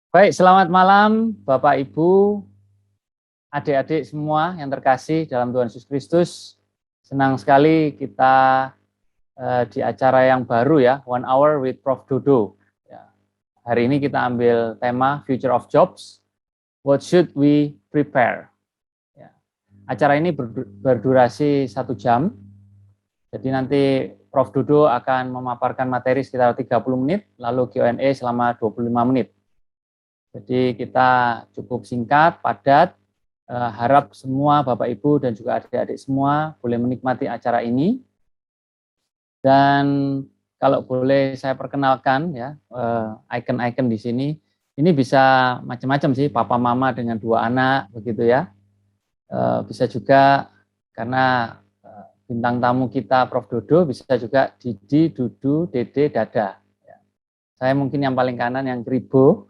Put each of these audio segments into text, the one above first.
Baik, selamat malam Bapak Ibu, adik-adik semua yang terkasih dalam Tuhan Yesus Kristus. Senang sekali kita di acara yang baru ya, One Hour with Prof. Dodo. Ya, hari ini kita ambil tema Future of Jobs, What Should We Prepare? Ya, acara ini berdurasi 1 jam, jadi nanti Prof. Dodo akan memaparkan materi sekitar 30 menit, lalu Q&A selama 25 menit. Jadi kita cukup singkat, padat, harap semua Bapak Ibu dan juga adik-adik semua boleh menikmati acara ini. Dan kalau boleh saya perkenalkan ya, icon-icon di sini, ini bisa macam-macam sih, papa mama dengan 2 anak begitu ya. Bisa juga karena bintang tamu kita Prof. Dodo, bisa juga Didi, Dudu, Dede, Dada. Saya mungkin yang paling kanan yang Kribo,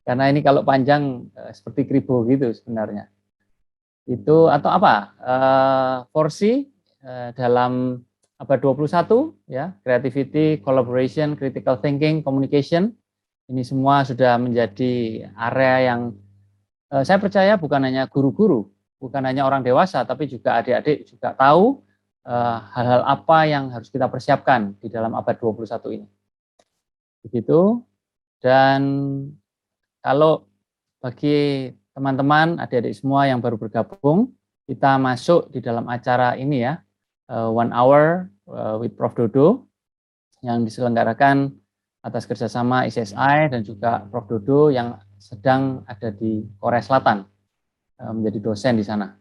karena ini kalau panjang seperti Kribo gitu sebenarnya. Itu atau apa? Porsi dalam abad 21 ya, creativity, collaboration, critical thinking, communication. Ini semua sudah menjadi area yang saya percaya bukan hanya guru-guru, bukan hanya orang dewasa, tapi juga adik-adik juga tahu hal-hal apa yang harus kita persiapkan di dalam abad 21 ini. Begitu. Dan kalau bagi teman-teman, adik-adik semua yang baru bergabung, kita masuk di dalam acara ini ya, One Hour with Prof. Dodo, yang diselenggarakan atas kerjasama ICSI dan juga Prof. Dodo yang sedang ada di Korea Selatan, menjadi dosen di sana.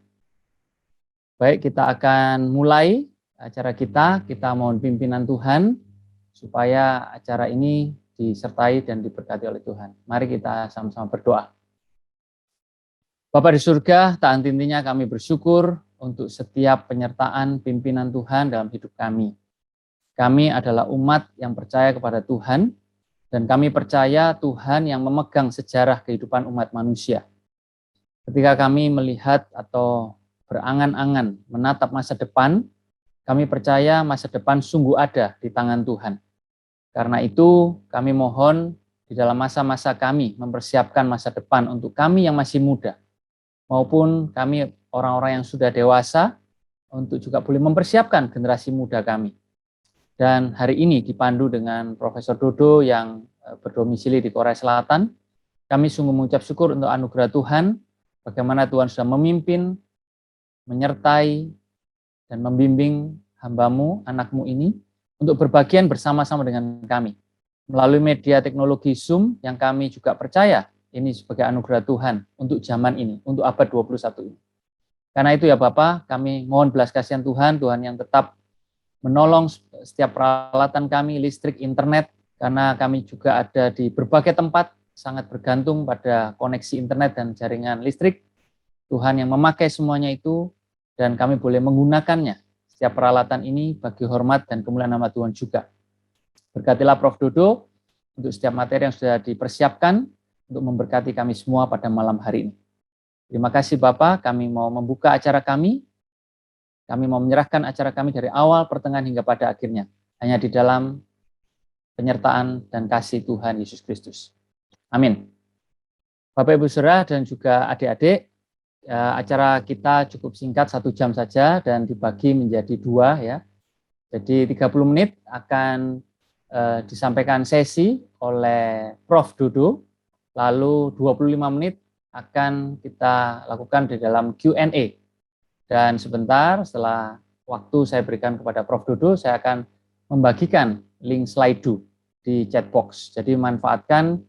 Baik, kita akan mulai acara kita mohon pimpinan Tuhan, supaya acara ini disertai dan diberkati oleh Tuhan. Mari kita sama-sama berdoa. Bapa di surga, tak henti-hentinya kami bersyukur untuk setiap penyertaan pimpinan Tuhan dalam hidup kami. Kami adalah umat yang percaya kepada Tuhan, dan kami percaya Tuhan yang memegang sejarah kehidupan umat manusia. Ketika kami melihat atau berangan-angan menatap masa depan, kami percaya masa depan sungguh ada di tangan Tuhan. Karena itu kami mohon di dalam masa-masa kami mempersiapkan masa depan untuk kami yang masih muda, maupun kami orang-orang yang sudah dewasa, untuk juga boleh mempersiapkan generasi muda kami. Dan hari ini dipandu dengan Profesor Dodo yang berdomisili di Korea Selatan, kami sungguh mengucap syukur untuk anugerah Tuhan, bagaimana Tuhan sudah memimpin, menyertai, dan membimbing hamba-Mu, anak-Mu ini, untuk berbagian bersama-sama dengan kami. Melalui media teknologi Zoom yang kami juga percaya ini sebagai anugerah Tuhan untuk zaman ini, untuk abad 21 ini. Karena itu ya Bapak, kami mohon belas kasihan Tuhan, Tuhan yang tetap menolong setiap peralatan kami, listrik, internet, karena kami juga ada di berbagai tempat, sangat bergantung pada koneksi internet dan jaringan listrik. Tuhan yang memakai semuanya itu, dan kami boleh menggunakannya, setiap peralatan ini bagi hormat dan kemuliaan nama Tuhan juga. Berkatilah Prof. Dodo untuk setiap materi yang sudah dipersiapkan untuk memberkati kami semua pada malam hari ini. Terima kasih Bapak, kami mau membuka acara kami mau menyerahkan acara kami dari awal, pertengahan, hingga pada akhirnya, hanya di dalam penyertaan dan kasih Tuhan Yesus Kristus. Amin. Bapak Ibu Saudara dan juga adik-adik, acara kita cukup singkat, 1 jam saja dan dibagi menjadi 2 ya. Jadi 30 menit akan disampaikan sesi oleh Prof. Dodo, lalu 25 menit akan kita lakukan di dalam Q&A. Dan sebentar setelah waktu saya berikan kepada Prof. Dodo, saya akan membagikan link Slido di chat box. Jadi manfaatkan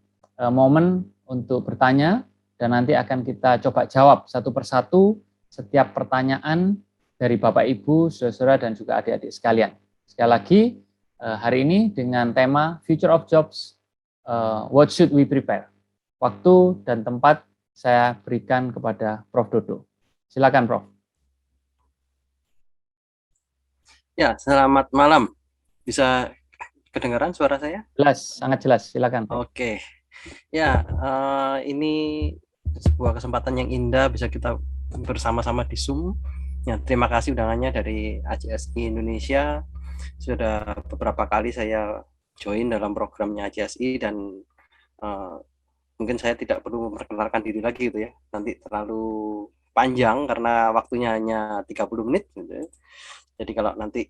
momen untuk bertanya, dan nanti akan kita coba jawab satu persatu setiap pertanyaan dari Bapak Ibu, saudara-saudara, dan juga adik-adik sekalian. Sekali lagi, hari ini dengan tema Future of Jobs, What Should We Prepare? Waktu dan tempat saya berikan kepada Prof. Dodo. Silakan Prof. Ya, selamat malam. Bisa kedengaran suara saya? Jelas, sangat jelas. Silakan Prof. Oke. Ya, ini sebuah kesempatan yang indah bisa kita bersama-sama di Zoom. Ya, terima kasih undangannya dari AJSI Indonesia. Sudah beberapa kali saya join dalam programnya AJSI dan Mungkin saya tidak perlu memperkenalkan diri lagi gitu ya. Nanti terlalu panjang karena waktunya hanya 30 menit gitu ya. Jadi kalau nanti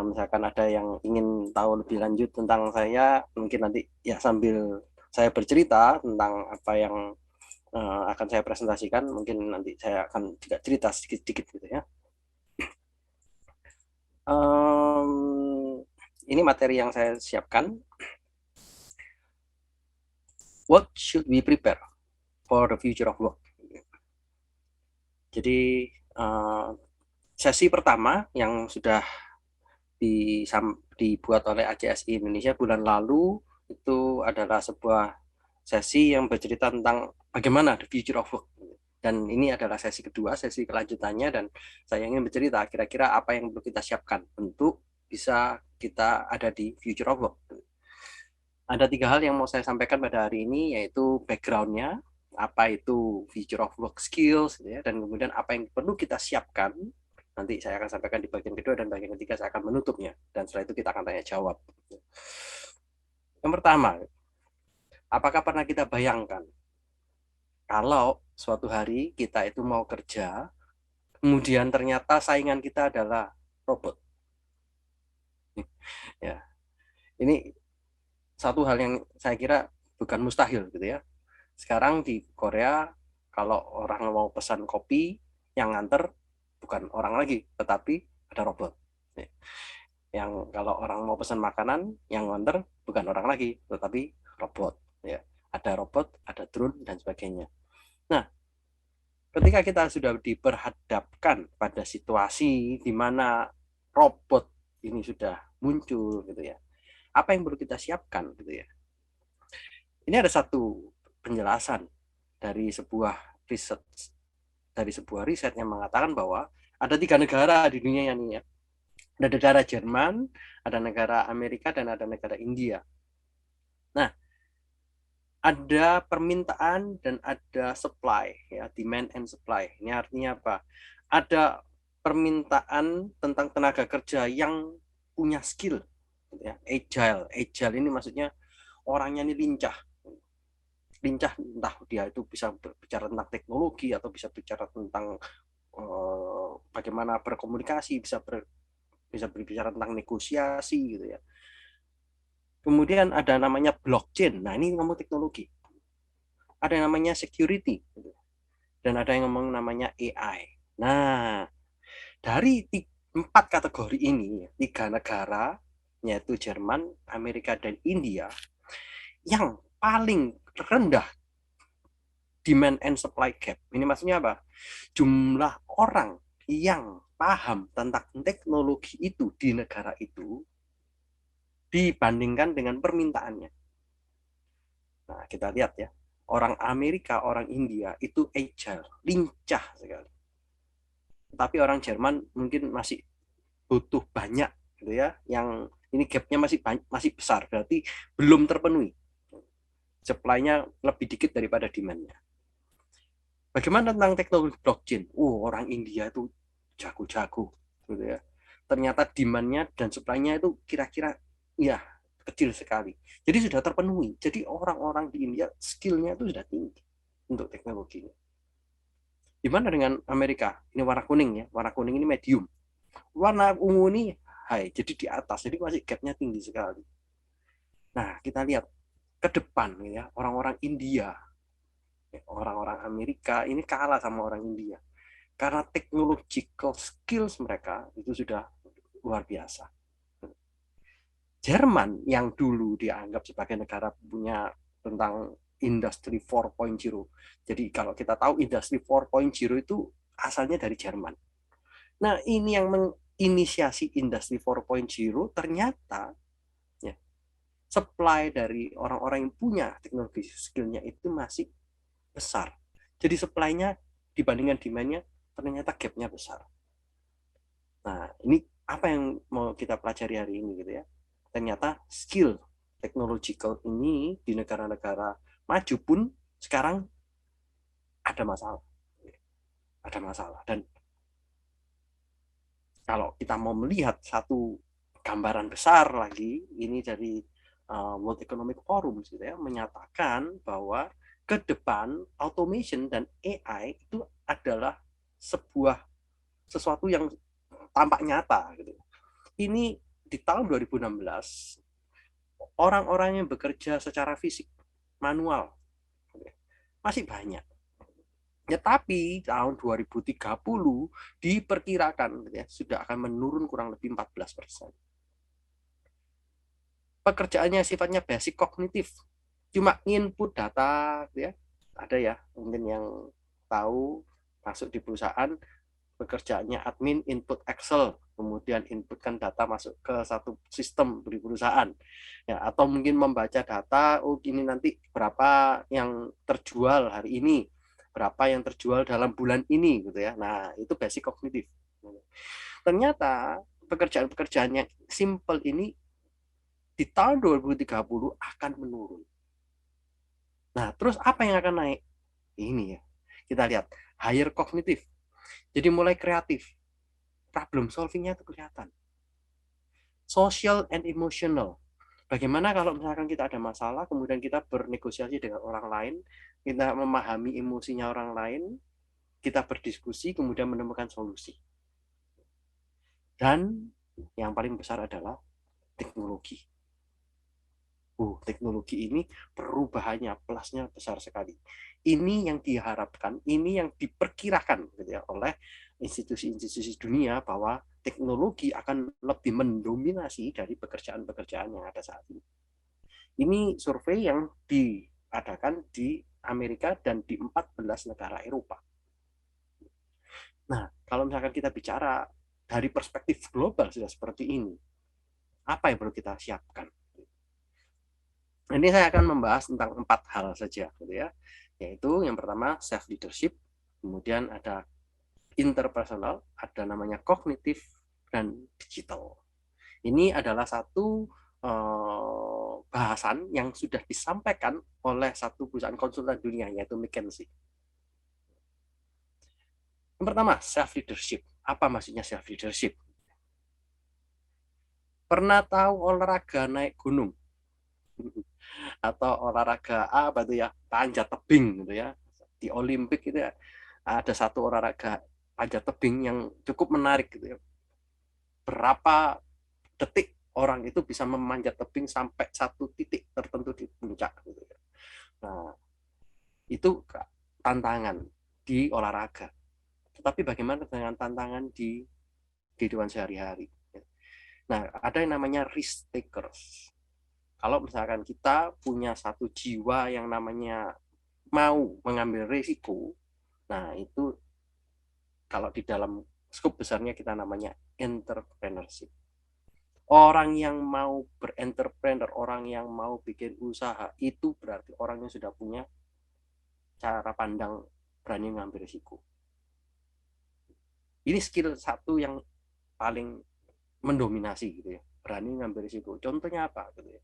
misalkan ada yang ingin tahu lebih lanjut tentang saya, mungkin nanti ya sambil saya bercerita tentang apa yang akan saya presentasikan, mungkin nanti saya akan juga cerita sedikit-sedikit gitu ya. Ini materi yang saya siapkan. What should we prepare for the future of work? Jadi sesi pertama yang sudah dibuat oleh ACSI Indonesia bulan lalu itu adalah sebuah sesi yang bercerita tentang bagaimana the future of work. Dan ini adalah sesi kedua, sesi kelanjutannya, dan saya ingin bercerita kira-kira apa yang perlu kita siapkan untuk bisa kita ada di future of work. Ada 3 hal yang mau saya sampaikan pada hari ini, yaitu background-nya, apa itu future of work skills, ya, dan kemudian apa yang perlu kita siapkan. Nanti saya akan sampaikan di bagian kedua, dan bagian ketiga saya akan menutupnya. Dan setelah itu kita akan tanya jawab. Yang pertama, apakah pernah kita bayangkan kalau suatu hari kita itu mau kerja, kemudian ternyata saingan kita adalah robot? Ya, ini satu hal yang saya kira bukan mustahil gitu ya. Sekarang di Korea, kalau orang mau pesan kopi, yang nganter bukan orang lagi, tetapi ada robot. Yang kalau orang mau pesan makanan, yang nganter bukan orang lagi, tetapi robot. Ya, ada robot, ada drone, dan sebagainya. Nah, ketika kita sudah diperhadapkan pada situasi di mana robot ini sudah muncul, gitu ya, apa yang perlu kita siapkan, gitu ya? Ini ada satu penjelasan dari sebuah riset yang mengatakan bahwa ada 3 negara di dunia ini ya. Ada negara Jerman, ada negara Amerika, dan ada negara India. Nah, ada permintaan dan ada supply, ya, demand and supply. Ini artinya apa? Ada permintaan tentang tenaga kerja yang punya skill, ya, agile. Agile ini maksudnya orangnya ini lincah, entah dia itu bisa berbicara tentang teknologi atau bisa bicara tentang bagaimana berkomunikasi, bisa berbicara tentang negosiasi gitu ya. Kemudian ada namanya blockchain. Nah, ini ngomong teknologi. Ada yang namanya security gitu. Dan ada yang ngomong namanya AI. Nah, dari 4 kategori ini, 3 negara yaitu Jerman, Amerika, dan India, yang paling rendah demand and supply gap. Ini maksudnya apa? Jumlah orang yang paham tentang teknologi itu di negara itu dibandingkan dengan permintaannya. Nah, kita lihat ya, orang Amerika, orang India itu agile, lincah sekali. Tapi orang Jerman mungkin masih butuh banyak gitu ya, yang ini gapnya masih besar, berarti belum terpenuhi. Supply-nya lebih dikit daripada demand-nya. Bagaimana tentang teknologi blockchain? Orang India itu jago-jago gitu ya. Ternyata demand-nya dan supply-nya itu kira-kira ya kecil sekali. Jadi sudah terpenuhi. Jadi orang-orang di India skill-nya itu sudah tinggi untuk teknologinya. Gimana dengan Amerika? Ini warna kuning ya. Warna kuning ini medium. Warna ungu ini high. Jadi di atas. Jadi masih gap-nya tinggi sekali. Nah, kita lihat ke depan ya, orang-orang India, orang-orang Amerika ini kalah sama orang India karena technological skills mereka itu sudah luar biasa. Jerman yang dulu dianggap sebagai negara punya tentang industri 4.0. Jadi kalau kita tahu industri 4.0 itu asalnya dari Jerman. Nah, ini yang menginisiasi industri 4.0 ternyata ya, supply dari orang-orang yang punya teknologi skillnya itu masih besar. Jadi supply-nya dibandingkan demand-nya ternyata gap-nya besar. Nah, ini apa yang mau kita pelajari hari ini gitu ya. Ternyata skill technological ini di negara-negara maju pun sekarang ada masalah. Ada masalah. Dan kalau kita mau melihat satu gambaran besar lagi, ini dari World Economic Forum gitu ya, menyatakan bahwa ke depan automation dan AI itu adalah sesuatu yang tampak nyata gitu. Ini di tahun 2016 orang-orang yang bekerja secara fisik manual masih banyak. Ya, tapi tahun 2030 diperkirakan ya, sudah akan menurun kurang lebih 14%. Pekerjaannya sifatnya basic kognitif, cuma input data ya. Ada ya mungkin yang tahu, masuk di perusahaan pekerjaannya admin, input Excel, kemudian inputkan data masuk ke satu sistem di perusahaan ya, atau mungkin membaca data, oh ini nanti berapa yang terjual hari ini, berapa yang terjual dalam bulan ini gitu ya. Nah, itu basic kognitif. Ternyata pekerjaan-pekerjaan yang simple ini di tahun 2030 akan menurun. Nah, terus apa yang akan naik? Ini ya. Kita lihat higher kognitif. Jadi mulai kreatif. Problem solving-nya itu kelihatan. Social and emotional. Bagaimana kalau misalkan kita ada masalah, kemudian kita bernegosiasi dengan orang lain, kita memahami emosinya orang lain, kita berdiskusi, kemudian menemukan solusi. Dan yang paling besar adalah teknologi. Teknologi ini perubahannya, plusnya besar sekali. Ini yang diharapkan, ini yang diperkirakan gitu ya, oleh institusi-institusi dunia bahwa teknologi akan lebih mendominasi dari pekerjaan-pekerjaan yang ada saat ini. Ini survei yang diadakan di Amerika dan di 14 negara Eropa. Nah, kalau misalkan kita bicara dari perspektif global sudah seperti ini, apa yang perlu kita siapkan? Ini saya akan membahas tentang 4 hal saja, gitu ya. Yaitu yang pertama self leadership, kemudian ada interpersonal, ada namanya kognitif dan digital. Ini adalah satu bahasan yang sudah disampaikan oleh satu perusahaan konsultan dunia yaitu McKinsey. Yang pertama self leadership. Apa maksudnya self leadership? Pernah tahu olahraga naik gunung? Atau olahraga apa itu ya, panjat tebing gitu ya, di Olimpik itu ya, ada satu olahraga panjat tebing yang cukup menarik gitu ya, berapa detik orang itu bisa memanjat tebing sampai satu titik tertentu di puncak gitu ya. Nah, itu tantangan di olahraga, tetapi bagaimana dengan tantangan di kehidupan sehari-hari? Nah, ada yang namanya risk takers. Kalau misalkan kita punya satu jiwa yang namanya mau mengambil risiko, nah itu kalau di dalam skop besarnya kita namanya entrepreneurship. Orang yang mau berentrepreneur, orang yang mau bikin usaha, itu berarti orang yang sudah punya cara pandang berani mengambil risiko. Ini skill satu yang paling mendominasi gitu ya, berani mengambil risiko. Contohnya apa gitu ya?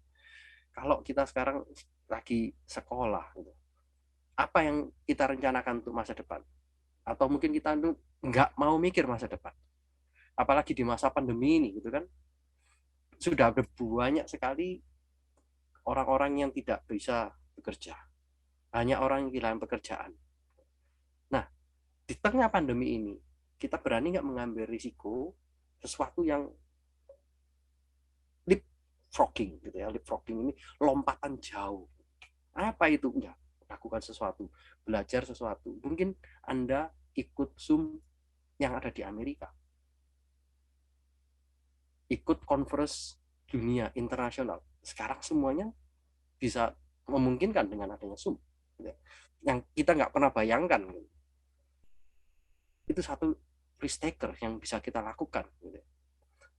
Kalau kita sekarang lagi sekolah gitu, apa yang kita rencanakan untuk masa depan? Atau mungkin kita tuh nggak mau mikir masa depan, apalagi di masa pandemi ini gitu kan, sudah ada banyak sekali orang-orang yang tidak bisa bekerja, banyak orang yang kehilangan pekerjaan. Nah, di tengah pandemi ini kita berani nggak mengambil risiko sesuatu yang leapfrogging gitu ya. Leapfrogging ini lompatan jauh. Apa itu? Ya, lakukan sesuatu, belajar sesuatu. Mungkin Anda ikut Zoom yang ada di Amerika, ikut conference dunia internasional. Sekarang semuanya bisa memungkinkan dengan adanya Zoom, yang kita nggak pernah bayangkan. Itu satu risk taker yang bisa kita lakukan.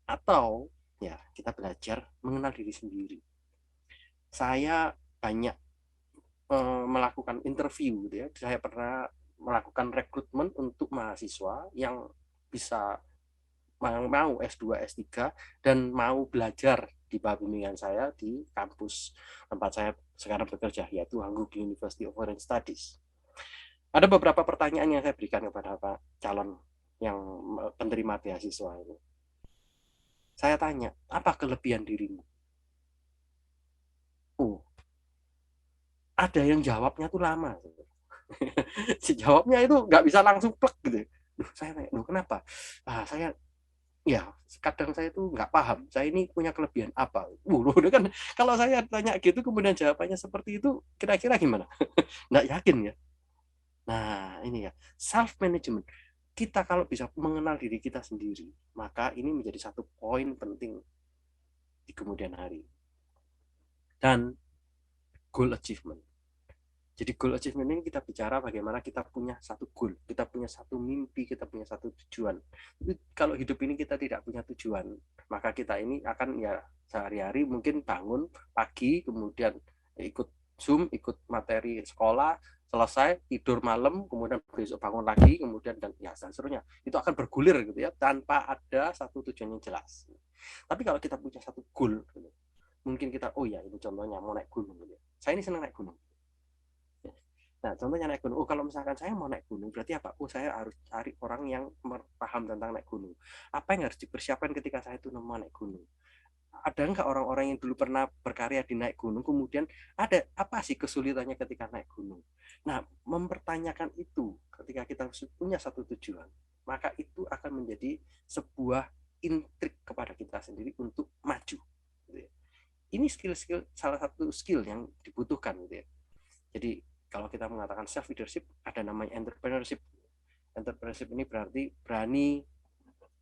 Atau ya kita belajar mengenal diri sendiri. Saya banyak melakukan interview, gitu ya. Saya pernah melakukan rekrutmen untuk mahasiswa yang bisa mau S2, S3 dan mau belajar di bimbingan saya di kampus tempat saya sekarang bekerja, yaitu Hanguk University of Foreign Studies. Ada beberapa pertanyaan yang saya berikan kepada Pak calon yang penerima beasiswa ini. Saya tanya, apa kelebihan dirimu? ada yang jawabnya tuh lama. Si jawabnya itu nggak bisa langsung plek gitu. Duh, saya tanya, duh kenapa? Saya ya kadang saya tuh nggak paham. Saya ini punya kelebihan apa? Udah kan kalau saya tanya gitu kemudian jawabannya seperti itu, kira-kira gimana? Nggak yakin ya. Nah ini ya self management. Kita kalau bisa mengenal diri kita sendiri, maka ini menjadi satu poin penting di kemudian hari. Dan goal achievement. Jadi goal achievement ini kita bicara bagaimana kita punya satu goal, kita punya satu mimpi, kita punya satu tujuan. Tapi kalau hidup ini kita tidak punya tujuan, maka kita ini akan ya sehari-hari mungkin bangun pagi, kemudian ikut Zoom, ikut materi sekolah, selesai, tidur malam, kemudian besok bangun lagi, kemudian dan ya seterusnya. Itu akan bergulir gitu ya, tanpa ada satu tujuan yang jelas. Tapi kalau kita punya satu goal, gitu, mungkin kita, oh ya ini contohnya mau naik gunung. Gitu. Saya ini senang naik gunung. Nah, contohnya naik gunung. Oh, kalau misalkan saya mau naik gunung, berarti apa? Oh, saya harus cari orang yang paham tentang naik gunung. Apa yang harus dipersiapkan ketika saya itu mau naik gunung? Ada nggak orang-orang yang dulu pernah berkarya di naik gunung, kemudian ada apa sih kesulitannya ketika naik gunung? Nah, mempertanyakan itu ketika kita punya satu tujuan, maka itu akan menjadi sebuah intrik kepada kita sendiri untuk maju. Ini skill-skill, salah satu skill yang dibutuhkan gitu ya. Jadi kalau kita mengatakan self leadership, ada namanya entrepreneurship. Entrepreneurship ini berarti berani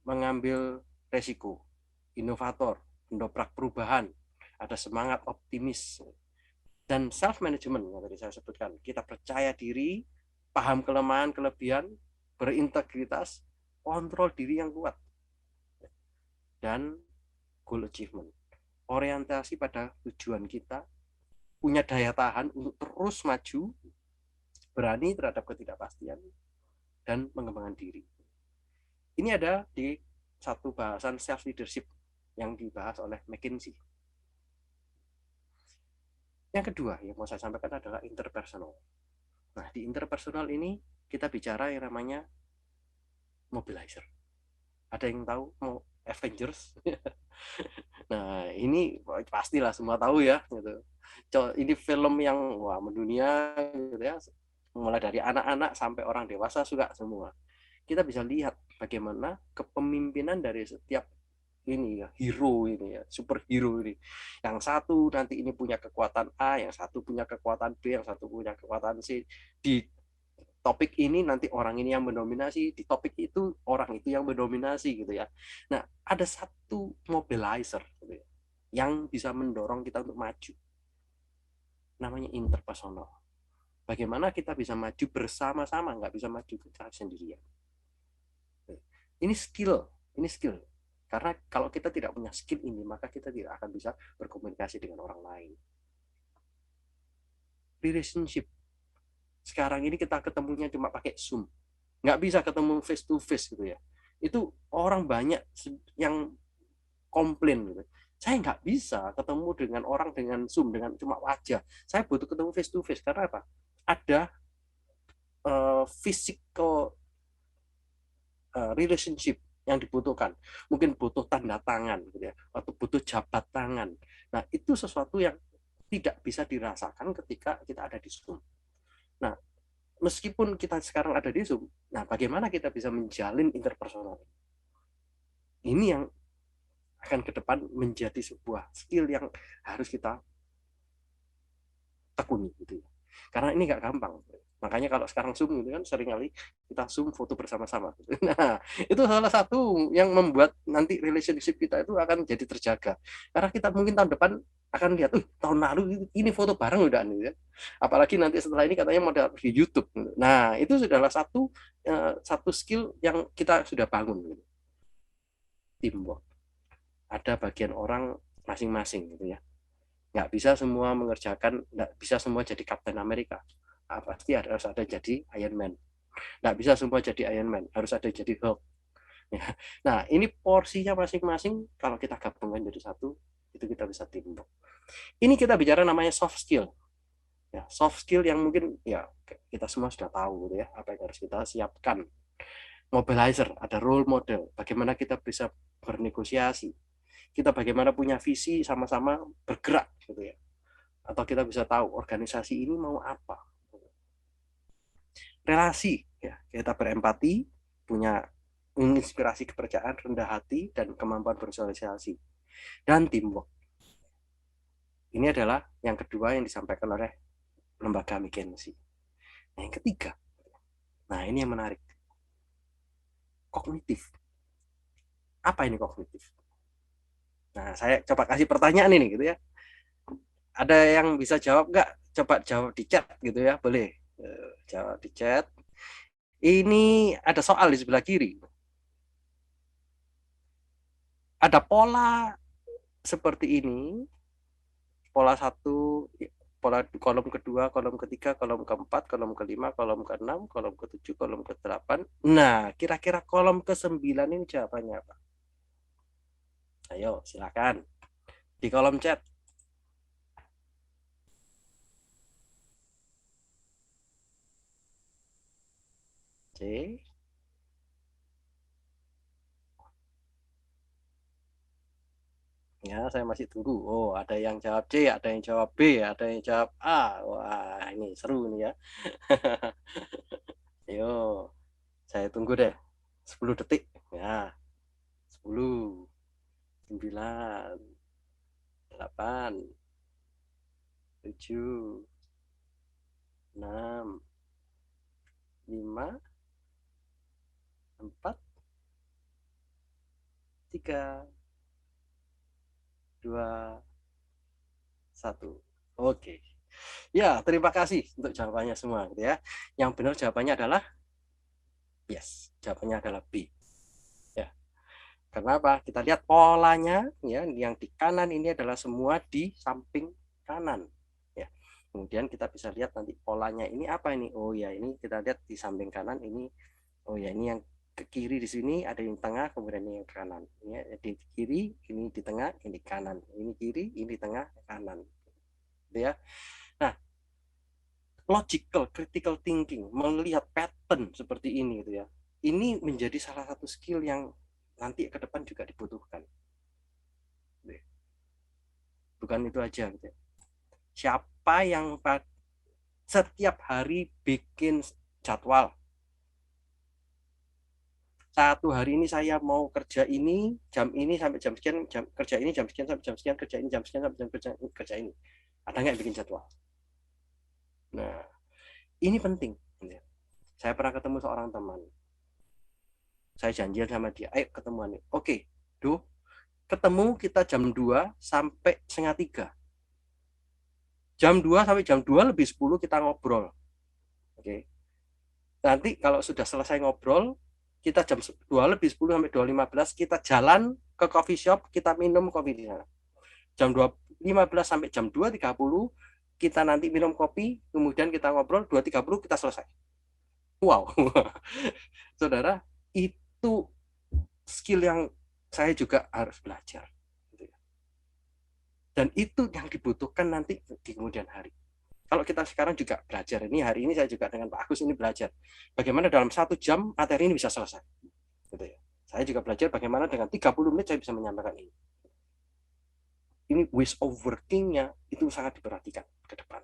mengambil resiko, inovator, mendobrak perubahan, ada semangat optimis, dan self management yang tadi saya sebutkan. Kita percaya diri, paham kelemahan, kelebihan, berintegritas, kontrol diri yang kuat, dan goal achievement. Orientasi pada tujuan kita, punya daya tahan untuk terus maju, berani terhadap ketidakpastian, dan mengembangkan diri. Ini ada di satu bahasan self leadership yang dibahas oleh McKinsey. Yang kedua yang mau saya sampaikan adalah interpersonal. Nah, di interpersonal ini kita bicara yang namanya mobilizer. Ada yang tahu mau Avengers? Nah, ini pastilah semua tahu ya gitu. Ini film yang wah mendunia gitu ya. Mulai dari anak-anak sampai orang dewasa suka semua. Kita bisa lihat bagaimana kepemimpinan dari setiap ini ya hero ini ya superhero ini, yang satu nanti ini punya kekuatan A, yang satu punya kekuatan B, yang satu punya kekuatan C. Di topik ini nanti orang ini yang mendominasi, di topik itu orang itu yang mendominasi gitu ya. Nah, ada satu mobilizer gitu ya, yang bisa mendorong kita untuk maju, namanya interpersonal. Bagaimana kita bisa maju bersama-sama, nggak bisa maju kita sendirian. Ini skill. Karena kalau kita tidak punya skill ini, maka kita tidak akan bisa berkomunikasi dengan orang lain. Relationship. Sekarang ini kita ketemunya cuma pakai Zoom. Nggak bisa ketemu face to face gitu ya. Itu orang banyak yang komplain gitu. Saya nggak bisa ketemu dengan orang dengan Zoom, dengan cuma wajah. Saya butuh ketemu face to face. Karena apa? Ada physical relationship yang dibutuhkan. Mungkin butuh tanda tangan gitu ya, atau butuh jabat tangan. Nah, itu sesuatu yang tidak bisa dirasakan ketika kita ada di Zoom. Nah, meskipun kita sekarang ada di Zoom, nah bagaimana kita bisa menjalin interpersonal? Ini yang akan ke depan menjadi sebuah skill yang harus kita tekuni gitu ya. Karena ini nggak gampang. Makanya kalau sekarang Zoom gitu kan seringkali kita Zoom foto bersama-sama. Nah, itu salah satu yang membuat nanti relationship kita itu akan jadi terjaga. Karena kita mungkin tahun depan akan lihat, tahun lalu ini foto bareng udah nih ya. Apalagi nanti setelah ini katanya model di YouTube. Nah, itu sudahlah satu skill yang kita sudah bangun gitu. Teamwork. Ada bagian orang masing-masing gitu ya. Nggak bisa semua mengerjakan, nggak bisa semua jadi Kapten Amerika. Pasti harus ada jadi Iron Man. Nggak bisa semua jadi Iron Man, harus ada jadi Hulk. Ya. Nah, ini porsinya masing-masing, kalau kita gabungkan jadi satu, itu kita bisa teamwork. Ini kita bicara namanya soft skill. Ya, soft skill yang mungkin ya kita semua sudah tahu gitu ya, apa yang harus kita siapkan. Mobilizer, ada role model, bagaimana kita bisa bernegosiasi. Kita bagaimana punya visi sama-sama bergerak gitu ya. atau kita bisa tahu organisasi ini mau apa. Relasi, ya, kita berempati, punya inspirasi kepercayaan, rendah hati, dan kemampuan bersosialisasi, dan teamwork. Ini adalah yang kedua yang disampaikan oleh lembaga McKinsey. Nah, yang ketiga, nah ini yang menarik, kognitif. Apa ini kognitif? Nah, saya coba kasih pertanyaan ini gitu ya. Ada yang bisa jawab nggak? Coba jawab di chat gitu ya, boleh. Jawab di chat. Ini ada soal di sebelah kiri. Ada pola seperti ini. Pola satu, pola kolom kedua, kolom ketiga, kolom keempat, kolom kelima, kolom keenam, kolom ketujuh, kolom ke-8. Nah, kira-kira kolom ke-9 ini jawabannya apa? Ayo, silakan. Di kolom chat. C. Ya, saya masih tunggu. Oh, ada yang jawab C, ada yang jawab B, ada yang jawab A. Wah, ini seru nih ya. Ayo, saya tunggu deh. 10 detik. Ya, 10, 9, 8, 7, 6, 5, 4, 3, 2, 1. Oke. Ya, terima kasih untuk jawabannya semua gitu ya. Yang benar jawabannya adalah yes. Jawabannya adalah B. Ya. Kenapa? Kita lihat polanya ya, yang di kanan ini adalah semua di samping kanan. Ya. Kemudian kita bisa lihat nanti polanya ini apa ini? Oh ya, ini kita lihat di samping kanan ini. Oh ya, ini yang ke kiri di sini, ada yang tengah, kemudian ini yang ke kanan. Ini di kiri, ini di tengah, ini di kanan. Ini kiri, ini di tengah, kanan. Gitu ya. Nah, logical critical thinking, melihat pattern seperti ini gitu ya. Ini menjadi salah satu skill yang nanti ke depan juga dibutuhkan. Bukan itu aja gitu ya. Siapa yang setiap hari bikin jadwal, satu hari ini saya mau kerja ini jam ini sampai jam sekian, kerja ini jam sekian sampai jam sekian, kerja ini jam sekian sampai jam kerja ini. Ada nggak yang bikin jadwal? Nah, ini penting. Saya pernah ketemu seorang teman. Saya janjian sama dia, ayo ketemuan nih. Oke, ketemu kita jam 2 sampai setengah 3. Jam 2 sampai jam 2 lebih 10 kita ngobrol. Oke. Nanti kalau sudah selesai ngobrol, kita jam 2 lebih 10 sampai 2.15 kita jalan ke coffee shop, kita minum kopi di sana. Jam 2.15 sampai jam 2.30 kita nanti minum kopi, kemudian kita ngobrol, 2.30 kita selesai. Wow. Saudara, itu skill yang saya juga harus belajar. Dan itu yang dibutuhkan nanti di kemudian hari. Kalau kita sekarang juga belajar, ini hari ini saya juga dengan Pak Agus ini belajar bagaimana dalam 1 jam materi ini bisa selesai. Gitu ya. Saya juga belajar bagaimana dengan 30 menit saya bisa menyampaikan ini. Ini ways of working-nya itu sangat diperhatikan ke depan.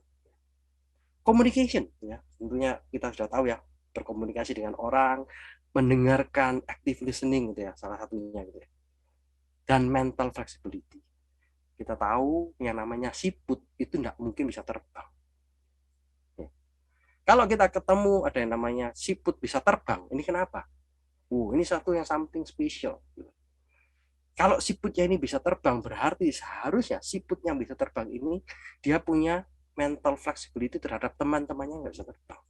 Communication, ya tentunya kita sudah tahu ya, berkomunikasi dengan orang, mendengarkan, active listening, gitu ya, salah satunya gitu ya. Dan mental flexibility. Kita tahu yang namanya siput itu tidak mungkin bisa terbang. Kalau kita ketemu ada yang namanya siput bisa terbang, ini kenapa? Ini satu yang something special. Kalau siputnya ini bisa terbang, berarti seharusnya siput yang bisa terbang ini dia punya mental flexibility terhadap teman-temannya nggak bisa terbang.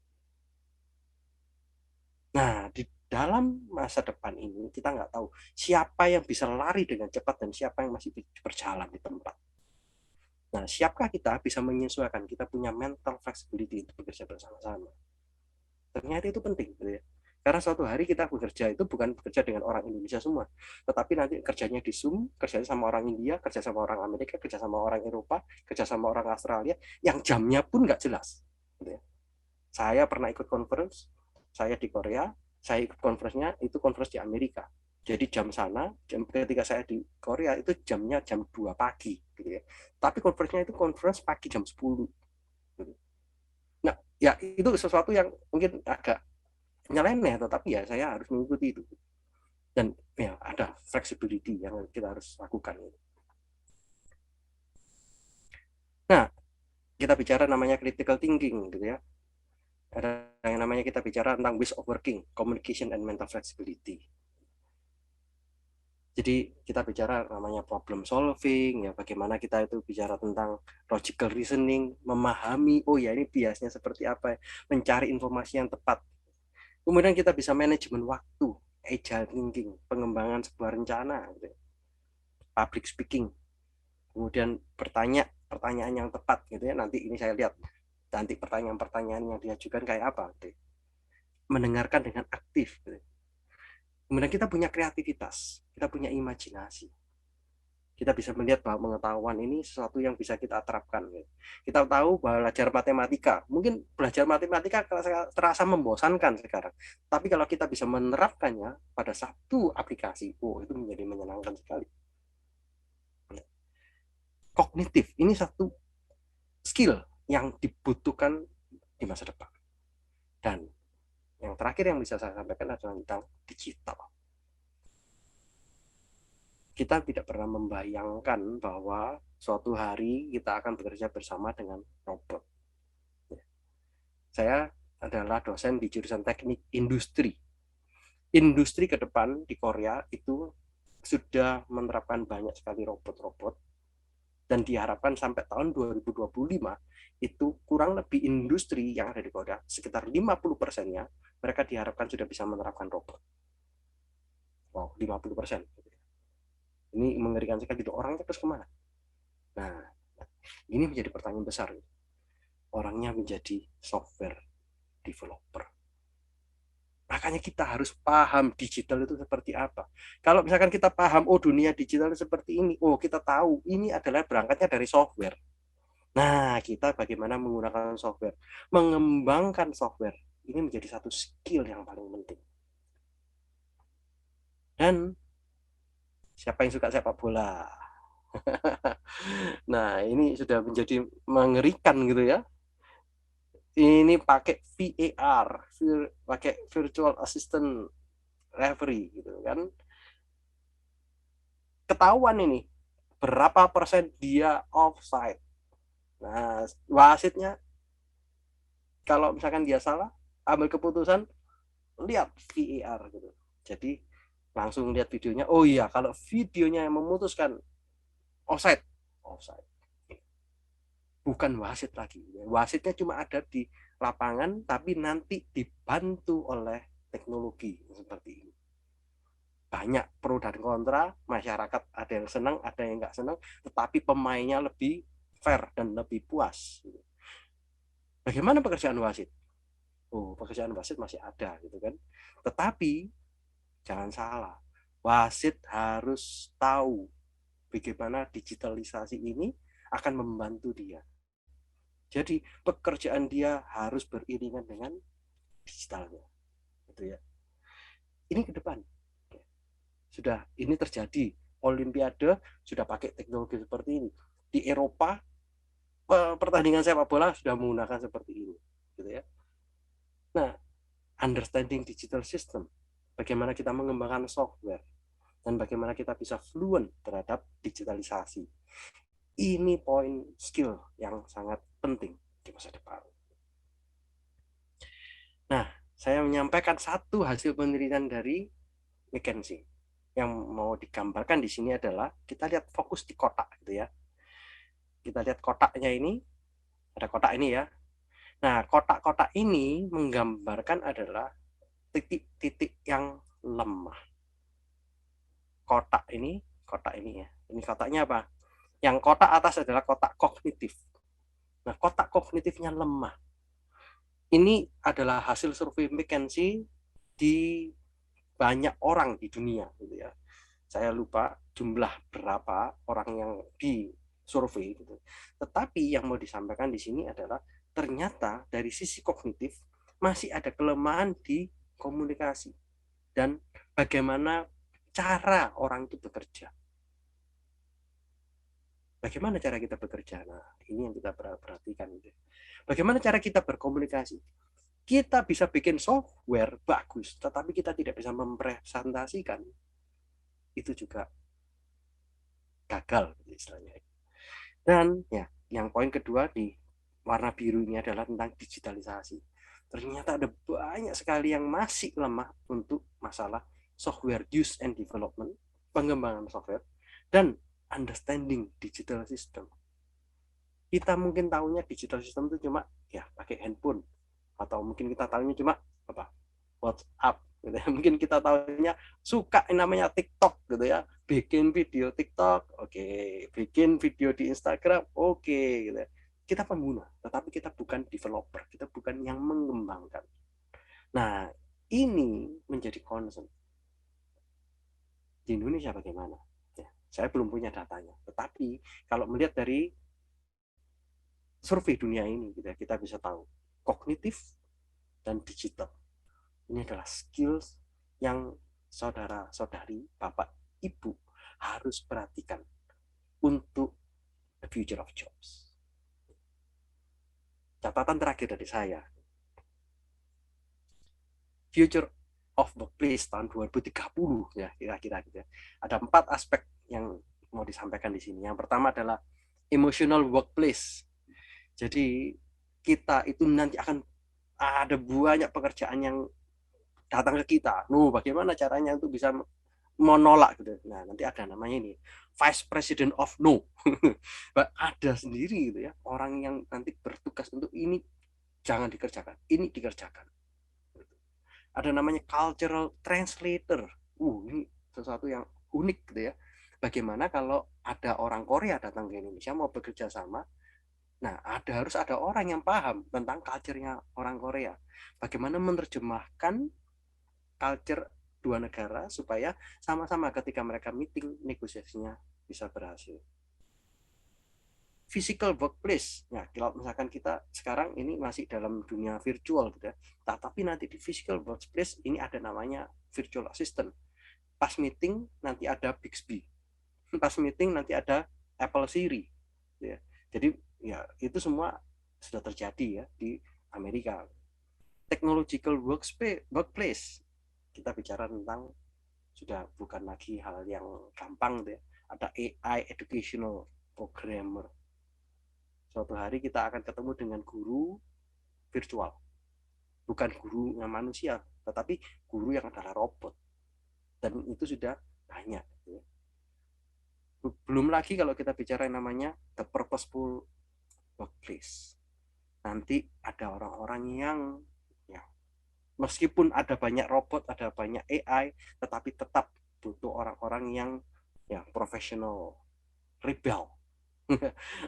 Nah, di dalam masa depan ini kita nggak tahu siapa yang bisa lari dengan cepat dan siapa yang masih berjalan di tempat. Nah, siapkah kita bisa menyesuaikan? Kita punya mental flexibility untuk bekerja bersama-sama. Ternyata itu penting, gitu ya. Karena suatu hari kita bekerja itu bukan bekerja dengan orang Indonesia semua, tetapi nanti kerjanya di Zoom, kerjanya sama orang India, kerja sama orang Amerika, kerja sama orang Eropa, kerja sama orang Australia, yang jamnya pun nggak jelas. Gitu ya. Saya pernah ikut conference, saya di Korea, saya ikut conference-nya itu conference di Amerika. Jadi jam sana, ketika saya di Korea itu jamnya jam 2 pagi gitu ya. Tapi conference-nya itu conference pagi jam 10 gitu. Nah, ya itu sesuatu yang mungkin agak nyeleneh, tetapi ya saya harus mengikuti itu. Dan ya ada flexibility yang kita harus lakukan. Nah, kita bicara namanya critical thinking gitu ya. Ada yang namanya kita bicara tentang ways of working, communication and mental flexibility. Jadi kita bicara namanya problem solving, ya bagaimana kita itu bicara tentang logical reasoning, memahami, oh ya ini biasnya seperti apa, mencari informasi yang tepat. Kemudian kita bisa manajemen waktu, agile thinking, pengembangan sebuah rencana, gitu. Public speaking, kemudian pertanyaan yang tepat, gitu ya. Nanti ini saya lihat, nanti pertanyaan-pertanyaan yang diajukan kayak apa, gitu. Mendengarkan dengan aktif, gitu. Kemudian kita punya kreativitas, kita punya imajinasi. Kita bisa melihat bahwa pengetahuan ini sesuatu yang bisa kita terapkan. Kita tahu bahwa belajar matematika, mungkin belajar matematika terasa membosankan sekarang. Tapi kalau kita bisa menerapkannya pada satu aplikasi, oh itu menjadi menyenangkan sekali. Kognitif, ini satu skill yang dibutuhkan di masa depan. Dan yang terakhir yang bisa saya sampaikan adalah tentang digital. Kita tidak pernah membayangkan bahwa suatu hari kita akan bekerja bersama dengan robot. Saya adalah dosen di jurusan teknik industri. Industri ke depan di Korea itu sudah menerapkan banyak sekali robot-robot dan diharapkan sampai tahun 2025 itu kurang lebih industri yang ada di Korea sekitar 50%-nya mereka diharapkan sudah bisa menerapkan robot. Wow, 50%. Ini mengerikan sekali. Orangnya terus kemana? Nah, ini menjadi pertanyaan besar. Orangnya menjadi software developer. Makanya kita harus paham digital itu seperti apa. Kalau misalkan kita paham, oh dunia digital seperti ini, oh kita tahu ini adalah berangkatnya dari software. Nah, kita bagaimana menggunakan software, mengembangkan software, ini menjadi satu skill yang paling penting. Dan siapa yang suka sepak bola? Nah, ini sudah menjadi mengerikan gitu ya. Ini pakai VAR, pakai virtual assistant referee gitu kan. Ketahuan ini berapa persen dia offside. Nah, wasitnya kalau misalkan dia salah, ambil keputusan, lihat VAR gitu. Jadi langsung lihat videonya. Oh iya, kalau videonya yang memutuskan offside, offside. Bukan wasit lagi. Wasitnya cuma ada di lapangan, tapi nanti dibantu oleh teknologi seperti ini. Banyak pro dan kontra, masyarakat ada yang senang, ada yang nggak senang, tetapi pemainnya lebih fair dan lebih puas. Bagaimana pekerjaan wasit? Oh, pekerjaan wasit masih ada gitu kan. Tetapi jangan salah, wasit harus tahu bagaimana digitalisasi ini akan membantu dia. Jadi pekerjaan dia harus beriringan dengan digitalnya, gitu ya. Ini ke depan sudah ini terjadi. Olimpiade sudah pakai teknologi seperti ini. Di Eropa pertandingan sepak bola sudah menggunakan seperti ini, gitu ya. Nah, understanding digital system, bagaimana kita mengembangkan software dan bagaimana kita bisa fluent terhadap digitalisasi. Ini poin skill yang sangat penting di masa depan. Nah, saya menyampaikan satu hasil penelitian dari McKinsey. Yang mau digambarkan di sini adalah kita lihat fokus di kotak gitu ya. Kita lihat kotaknya ini, ada kotak ini ya. Nah, kotak-kotak ini menggambarkan adalah titik-titik yang lemah. Kotak ini ya. Ini kotaknya apa? Yang kotak atas adalah kotak kognitif. Nah, kotak kognitifnya lemah. Ini adalah hasil survei McKinsey di banyak orang di dunia gitu ya. Saya lupa jumlah berapa orang yang disurvei gitu. Tetapi yang mau disampaikan di sini adalah ternyata dari sisi kognitif masih ada kelemahan di komunikasi dan bagaimana cara orang itu bekerja. Bagaimana cara kita bekerja? Nah, ini yang kita perhatikan. Bagaimana cara kita berkomunikasi? Kita bisa bikin software bagus, tetapi kita tidak bisa mempresentasikan. Itu juga gagal, istilahnya. Dan ya, yang poin kedua di warna biru ini adalah tentang digitalisasi. Ternyata ada banyak sekali yang masih lemah untuk masalah software use and development, pengembangan software, dan understanding digital system. Kita mungkin tahunya digital system itu cuma ya pakai handphone, atau mungkin kita tahunya cuma apa, WhatsApp gitu ya. Mungkin kita tahunya suka namanya TikTok gitu ya, bikin video TikTok, oke, bikin video di Instagram, oke, gitu ya. Kita pengguna, tetapi kita bukan developer, kita bukan yang mengembangkan. Nah, ini menjadi concern. Di Indonesia bagaimana? Ya, saya belum punya datanya, tetapi kalau melihat dari survei dunia ini, kita bisa tahu kognitif dan digital ini adalah skills yang saudara-saudari, bapak, ibu harus perhatikan untuk the future of jobs. Catatan terakhir dari saya, future of workplace tahun 2030 ya kira-kira gitu ya. Ada 4 aspek yang mau disampaikan di sini. Yang pertama adalah emotional workplace. Jadi kita itu nanti akan ada banyak pekerjaan yang datang ke kita. Bagaimana caranya untuk bisa menolak gitu. Nah, nanti ada namanya ini Vice President of No. Ada sendiri gitu ya, orang yang nanti bertugas untuk ini jangan dikerjakan, ini dikerjakan. Ada namanya cultural translator. Ini sesuatu yang unik gitu ya. Bagaimana kalau ada orang Korea datang ke Indonesia mau bekerja sama? Nah, harus ada orang yang paham tentang culture-nya orang Korea. Bagaimana menerjemahkan culture dua negara supaya sama-sama ketika mereka meeting negosiasinya bisa berhasil. Physical workplace, ya kalau misalkan kita sekarang ini masih dalam dunia virtual gitu ya, tapi nanti di physical workplace ini ada namanya virtual assistant. Pas meeting nanti ada Bixby, pas meeting nanti ada Apple Siri, ya. Jadi ya itu semua sudah terjadi ya di Amerika. Technological workplace kita bicara tentang sudah bukan lagi hal yang gampang deh. Ada AI educational programmer. Suatu hari kita akan ketemu dengan guru virtual, bukan guru yang manusia, tetapi guru yang adalah robot. Dan itu sudah banyak. Belum lagi kalau kita bicara yang namanya the purposeful workplace. Nanti ada orang-orang yang ya, meskipun ada banyak robot, ada banyak AI, tetapi tetap butuh orang-orang yang ya profesional, rebel.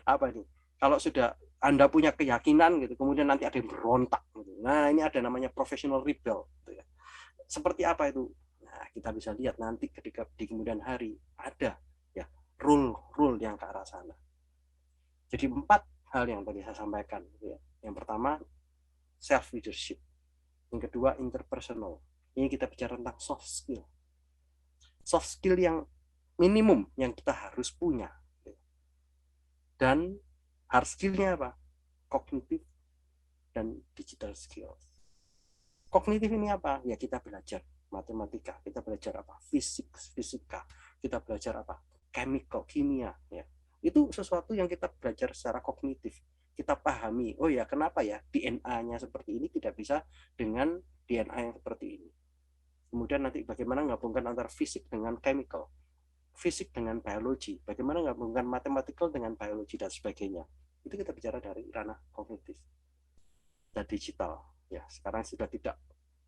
Apa nih? Kalau sudah Anda punya keyakinan gitu, kemudian nanti ada yang berontak. Gitu. Nah, ini ada namanya professional rebel. Gitu ya. Seperti apa itu? Nah, kita bisa lihat nanti ketika di kemudian hari ada ya rule yang ke arah sana. Jadi 4 hal yang tadi saya sampaikan. Gitu ya. Yang pertama self leadership. Yang kedua interpersonal. Ini kita bicara tentang soft skill. Soft skill yang minimum yang kita harus punya. Dan hard skill-nya apa? Kognitif dan digital skills. Kognitif ini apa? Ya kita belajar matematika, kita belajar apa? Fisika, kita belajar apa? Chemical, kimia. Ya. Itu sesuatu yang kita belajar secara kognitif. Kita pahami, oh ya kenapa ya DNA-nya seperti ini tidak bisa dengan DNA yang seperti ini. Kemudian nanti bagaimana menggabungkan antara fisik dengan chemical, fisik dengan biologi, bagaimana menggabungkan mathematical dengan biologi dan sebagainya. Itu kita bicara dari ranah kognitif dan digital. Ya, sekarang sudah tidak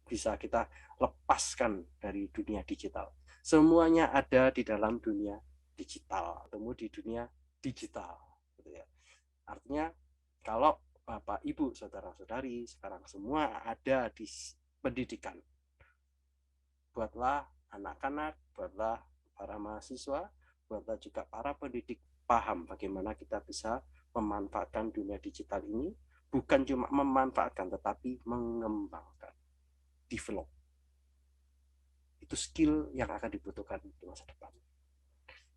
bisa kita lepaskan dari dunia digital. Semuanya ada di dalam dunia digital, atau di dunia digital. Gitu ya. Artinya kalau Bapak, Ibu, saudara-saudari sekarang semua ada di pendidikan. Buatlah anak-anak, buatlah para mahasiswa, buatlah juga para pendidik paham bagaimana kita bisa memanfaatkan dunia digital ini, bukan cuma memanfaatkan, tetapi mengembangkan, develop. itu skill yang akan dibutuhkan di masa depan.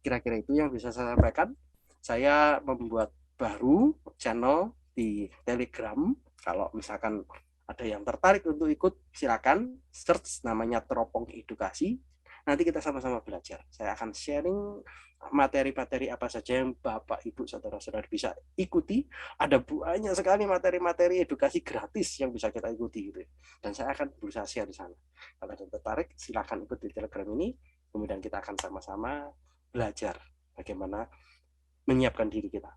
Kira-kira itu yang bisa saya sampaikan. Saya membuat baru channel di Telegram. Kalau misalkan ada yang tertarik untuk ikut, silakan search namanya Teropong Edukasi. Nanti kita sama-sama belajar. Saya akan sharing materi-materi apa saja yang Bapak, Ibu, saudara-saudara bisa ikuti. Ada banyak sekali materi-materi edukasi gratis yang bisa kita ikuti gitu. Dan saya akan berusaha share di sana. Kalau ada yang tertarik, silakan ikut di Telegram ini. Kemudian kita akan sama-sama belajar bagaimana menyiapkan diri kita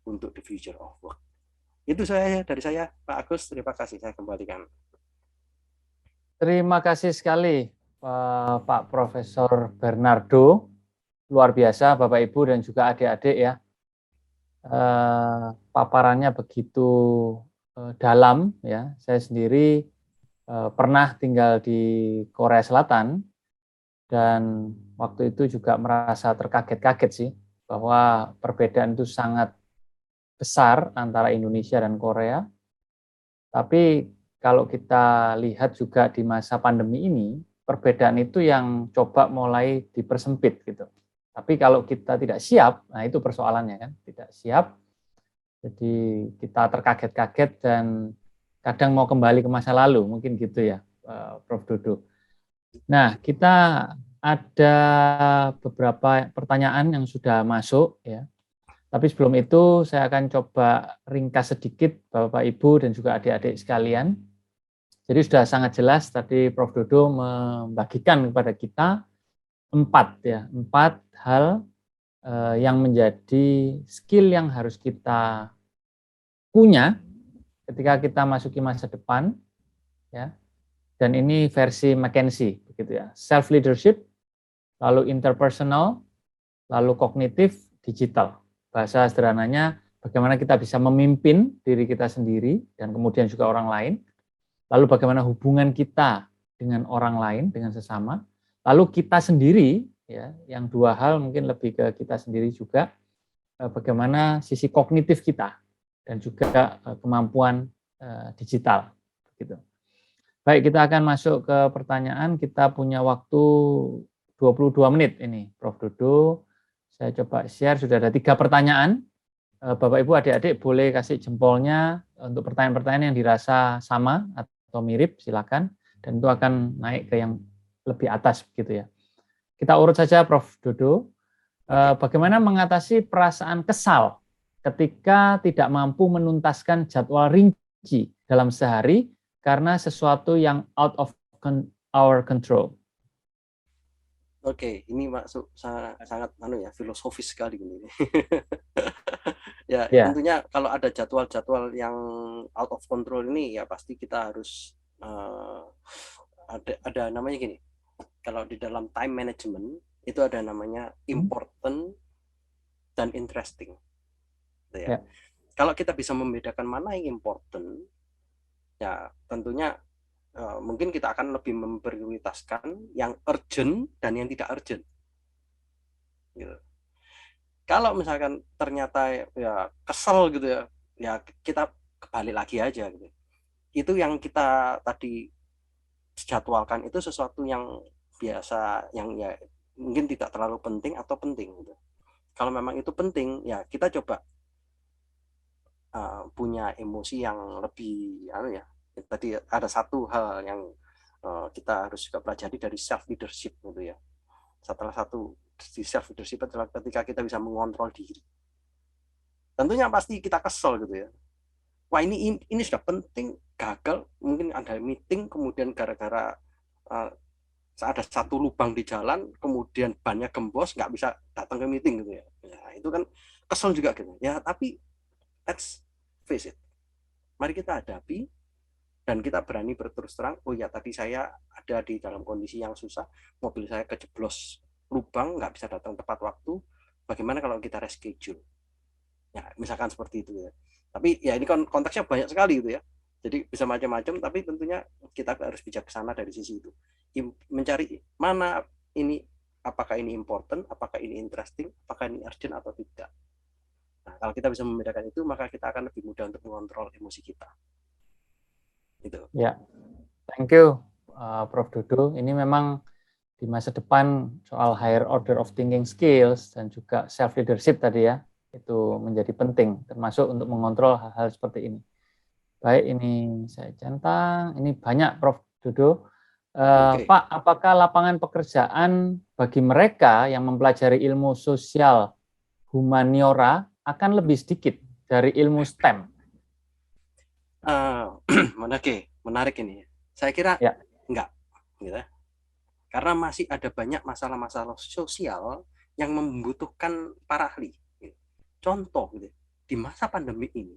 untuk the future of work. Itu dari saya, Pak Agus. Terima kasih. Saya kembalikan. Terima kasih sekali, Pak Profesor Bernardo. Luar biasa, Bapak Ibu dan juga adik-adik ya. Paparannya begitu dalam ya. Saya sendiri pernah tinggal di Korea Selatan dan waktu itu juga merasa terkaget-kaget sih bahwa perbedaan itu sangat besar antara Indonesia dan Korea. Tapi kalau kita lihat juga di masa pandemi ini, perbedaan itu yang coba mulai dipersempit gitu. Tapi kalau kita tidak siap, nah itu persoalannya kan, tidak siap. Jadi kita terkaget-kaget dan kadang mau kembali ke masa lalu, mungkin gitu ya, Prof. Dodo. Nah, kita ada beberapa pertanyaan yang sudah masuk ya. Tapi sebelum itu saya akan coba ringkas sedikit Bapak Ibu dan juga adik-adik sekalian. Jadi sudah sangat jelas tadi Prof. Dodo membagikan kepada kita empat hal yang menjadi skill yang harus kita punya ketika kita masuki masa depan, ya. Dan ini versi McKinsey, begitu ya. Self leadership, lalu interpersonal, lalu kognitif, digital. Bahasa sederhananya, bagaimana kita bisa memimpin diri kita sendiri dan kemudian juga orang lain. Lalu bagaimana hubungan kita dengan orang lain, dengan sesama. Lalu kita sendiri, ya, yang dua hal mungkin lebih ke kita sendiri juga, bagaimana sisi kognitif kita dan juga kemampuan digital. Gitu. Baik, kita akan masuk ke pertanyaan. Kita punya waktu 22 menit ini, Prof. Dodo. Saya coba share, sudah ada 3 pertanyaan. Bapak, Ibu, adik-adik boleh kasih jempolnya untuk pertanyaan-pertanyaan yang dirasa sama atau mirip, silakan. Dan itu akan naik ke yang lebih atas, begitu ya. Kita urut saja, Prof. Dodo. Bagaimana mengatasi perasaan kesal ketika tidak mampu menuntaskan jadwal rinci dalam sehari karena sesuatu yang out of our control? Oke, ini masuk sangat filosofis sekali ini. Ya, tentunya kalau ada jadwal-jadwal yang out of control ini ya pasti kita harus ada namanya gini. Kalau di dalam time management itu ada namanya important dan interesting. Ya. Kalau kita bisa membedakan mana yang important, ya tentunya mungkin kita akan lebih memprioritaskan yang urgent dan yang tidak urgent. Gitu. Kalau misalkan ternyata ya kesel gitu ya, ya kita kembali lagi aja gitu. Itu yang kita tadi jadwalkan itu sesuatu yang biasa, yang ya mungkin tidak terlalu penting atau penting gitu. Kalau memang itu penting, ya kita coba punya emosi yang lebih tadi ada satu hal yang kita harus juga pelajari dari self leadership gitu ya. Setelah satu di self leadership adalah ketika kita bisa mengontrol diri. Tentunya pasti kita kesel gitu ya. Wah ini sudah penting, gagal, mungkin ada meeting kemudian gara-gara ada satu lubang di jalan, kemudian bannya gembos, nggak bisa datang ke meeting gitu ya. Ya itu kan kesel juga gitu. Ya tapi let's face it. Mari kita hadapi dan kita berani berterus terang, oh ya tadi saya ada di dalam kondisi yang susah, mobil saya kejeblos lubang, nggak bisa datang tepat waktu, bagaimana kalau kita reschedule? Ya, misalkan seperti itu ya. Tapi ya ini konteksnya banyak sekali gitu ya. Jadi bisa macam-macam, tapi tentunya kita harus bijaksana dari sisi itu. Mencari mana ini, apakah ini important, apakah ini interesting, apakah ini urgent atau tidak. Nah, kalau kita bisa membedakan itu, maka kita akan lebih mudah untuk mengontrol emosi kita. Itu. Ya, thank you, Prof. Dodo. Ini memang di masa depan soal higher order of thinking skills dan juga self leadership tadi ya, itu menjadi penting termasuk untuk mengontrol hal-hal seperti ini. Baik, ini saya centang, ini banyak Prof. Dodo. Pak, apakah lapangan pekerjaan bagi mereka yang mempelajari ilmu sosial humaniora akan lebih sedikit dari ilmu STEM? Menarik ini. Saya kira ya. enggak, gitu. Karena masih ada banyak masalah-masalah sosial yang membutuhkan para ahli. Contoh, gitu, di masa pandemi ini